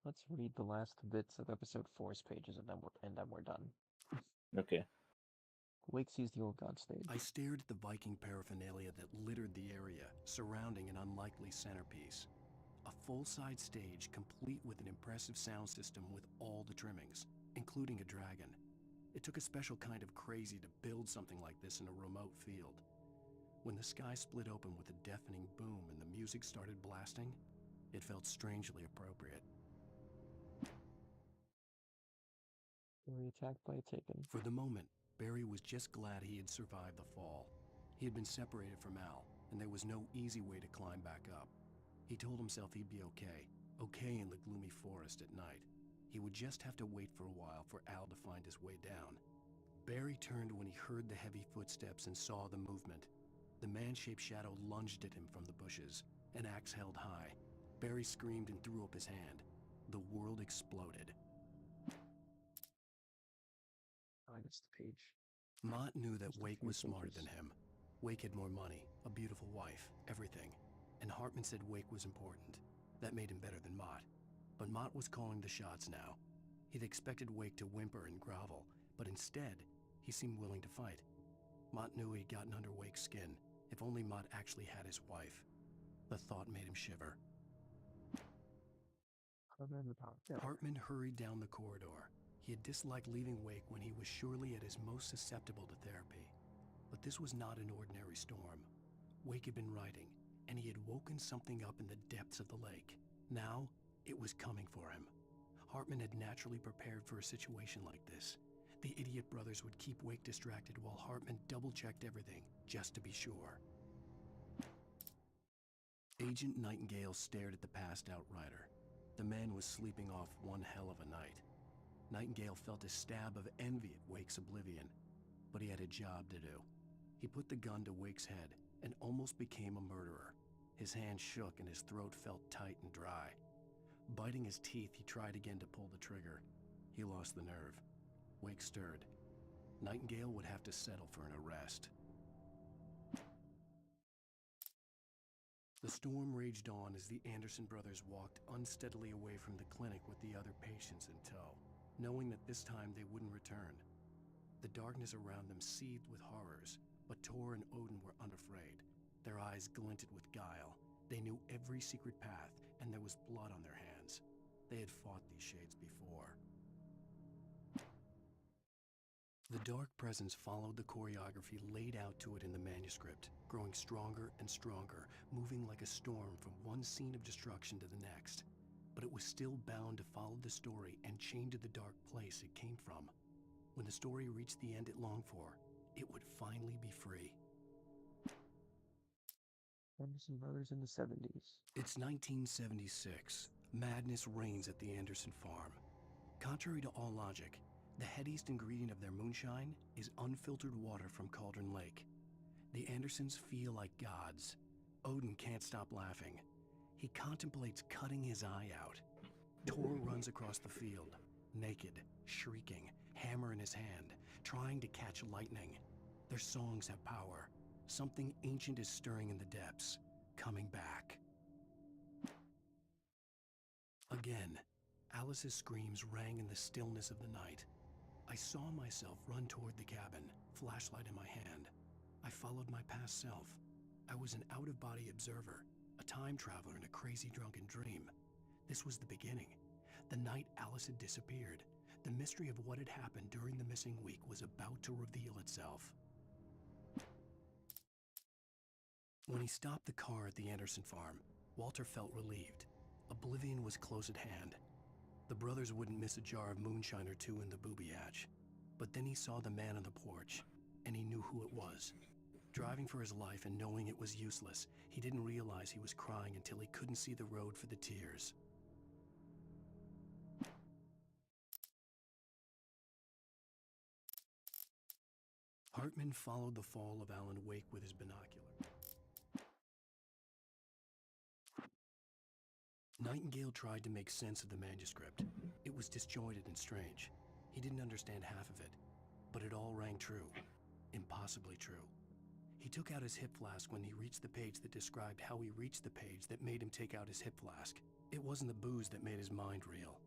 Let's read the last bits of episode 4's pages and then we're done. Okay. Wake sees the old god stage. I stared at the Viking paraphernalia that littered the area, surrounding an unlikely centerpiece. A full-size stage complete with an impressive sound system with all the trimmings, including a dragon. It took a special kind of crazy to build something like this in a remote field. When the sky split open with a deafening boom and the music started blasting, it felt strangely appropriate. Barry attacked by a Taken. For the moment, Barry was just glad he had survived the fall. He had been separated from Al, and there was no easy way to climb back up. He told himself he'd be okay in the gloomy forest at night. He would just have to wait for a while for Al to find his way down. Barry turned when he heard the heavy footsteps and saw the movement. The man-shaped shadow lunged at him from the bushes, an axe held high. Barry screamed and threw up his hand. The world exploded. I missed the page. Mott knew that Just a Wake few was smarter pages. than him. Wake had more money, a beautiful wife, everything. And Hartman said Wake was important. That made him better than Mott. But Mott was calling the shots now. He'd expected Wake to whimper and grovel, but instead, he seemed willing to fight. Mott knew he'd gotten under Wake's skin. If only Mott actually had his wife. The thought made him shiver. Hartman hurried down the corridor. He had disliked leaving Wake when he was surely at his most susceptible to therapy. But this was not an ordinary storm. Wake had been writing, and he had woken something up in the depths of the lake. Now, it was coming for him. Hartman had naturally prepared for a situation like this. The idiot brothers would keep Wake distracted while Hartman double-checked everything, just to be sure. Agent Nightingale stared at the passed-out rider. The man was sleeping off one hell of a night. Nightingale felt a stab of envy at Wake's oblivion, but he had a job to do. He put the gun to Wake's head and almost became a murderer. His hand shook and his throat felt tight and dry. Biting his teeth, he tried again to pull the trigger. He lost the nerve. Wake stirred. Nightingale would have to settle for an arrest. The storm raged on as the Anderson brothers walked unsteadily away from the clinic with the other patients in tow, knowing that this time they wouldn't return. The darkness around them seethed with horrors, but Tor and Odin were unafraid. Their eyes glinted with guile. They knew every secret path, and there was blood on their hands. They had fought these shades before. The dark presence followed the choreography laid out to it in the manuscript, growing stronger and stronger, moving like a storm from one scene of destruction to the next. But it was still bound to follow the story and chained to the dark place it came from. When the story reached the end it longed for, it would finally be free. Anderson Brothers in the 70s. It's 1976. Madness reigns at the Anderson farm. Contrary to all logic, the headiest ingredient of their moonshine is unfiltered water from Cauldron Lake. The Andersons feel like gods. Odin can't stop laughing. He contemplates cutting his eye out. Tor runs across the field, naked, shrieking, hammer in his hand, trying to catch lightning. Their songs have power. Something ancient is stirring in the depths, coming back. Again, Alice's screams rang in the stillness of the night. I saw myself run toward the cabin, flashlight in my hand. I followed my past self. I was an out-of-body observer, a time traveler in a crazy drunken dream. This was the beginning. The night Alice had disappeared. The mystery of what had happened during the missing week was about to reveal itself. When he stopped the car at the Anderson farm, Walter felt relieved. Oblivion was close at hand. The brothers wouldn't miss a jar of moonshine or two in the booby hatch. But then he saw the man on the porch, and he knew who it was. Driving for his life and knowing it was useless, he didn't realize he was crying until he couldn't see the road for the tears. Hartman followed the fall of Alan Wake with his binocular. Nightingale tried to make sense of the manuscript. It was disjointed and strange. He didn't understand half of it, but it all rang true. Impossibly true. He took out his hip flask when he reached the page that described how he reached the page that made him take out his hip flask. It wasn't the booze that made his mind reel.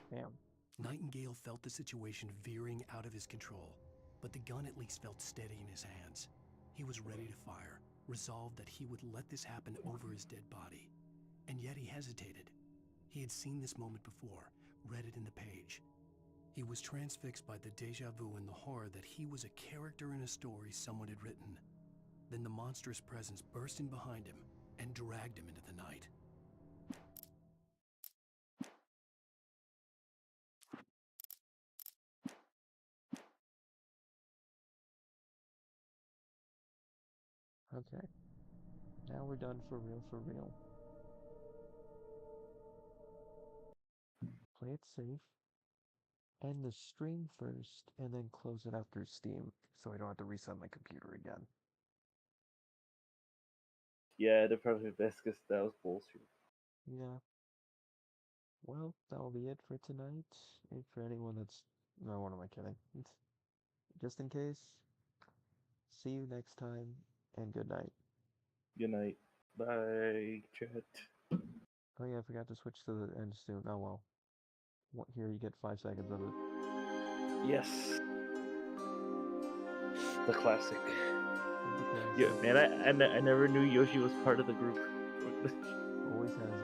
Damn. Nightingale felt the situation veering out of his control, but the gun at least felt steady in his hands. He was ready to fire, resolved that he would let this happen over his dead body. And yet he hesitated. He had seen this moment before, read it in the page. He was transfixed by the déjà vu and the horror that he was a character in a story someone had written. Then the monstrous presence burst in behind him and dragged him into the night. Okay. Now we're done for real, for real. Play it safe. End the stream first, and then close it after Steam, so I don't have to reset my computer again. Yeah, that'd probably be best because that was bullshit. Yeah. Well, that'll be it for tonight. And for anyone that's... No, what am I kidding? Just in case, see you next time, and good night. Good night. Bye, chat. Oh yeah, I forgot to switch to the end soon. Oh well. Here you get 5 seconds of it. Yes. The classic. Yeah, man, I never knew Yoshi was part of the group. Always has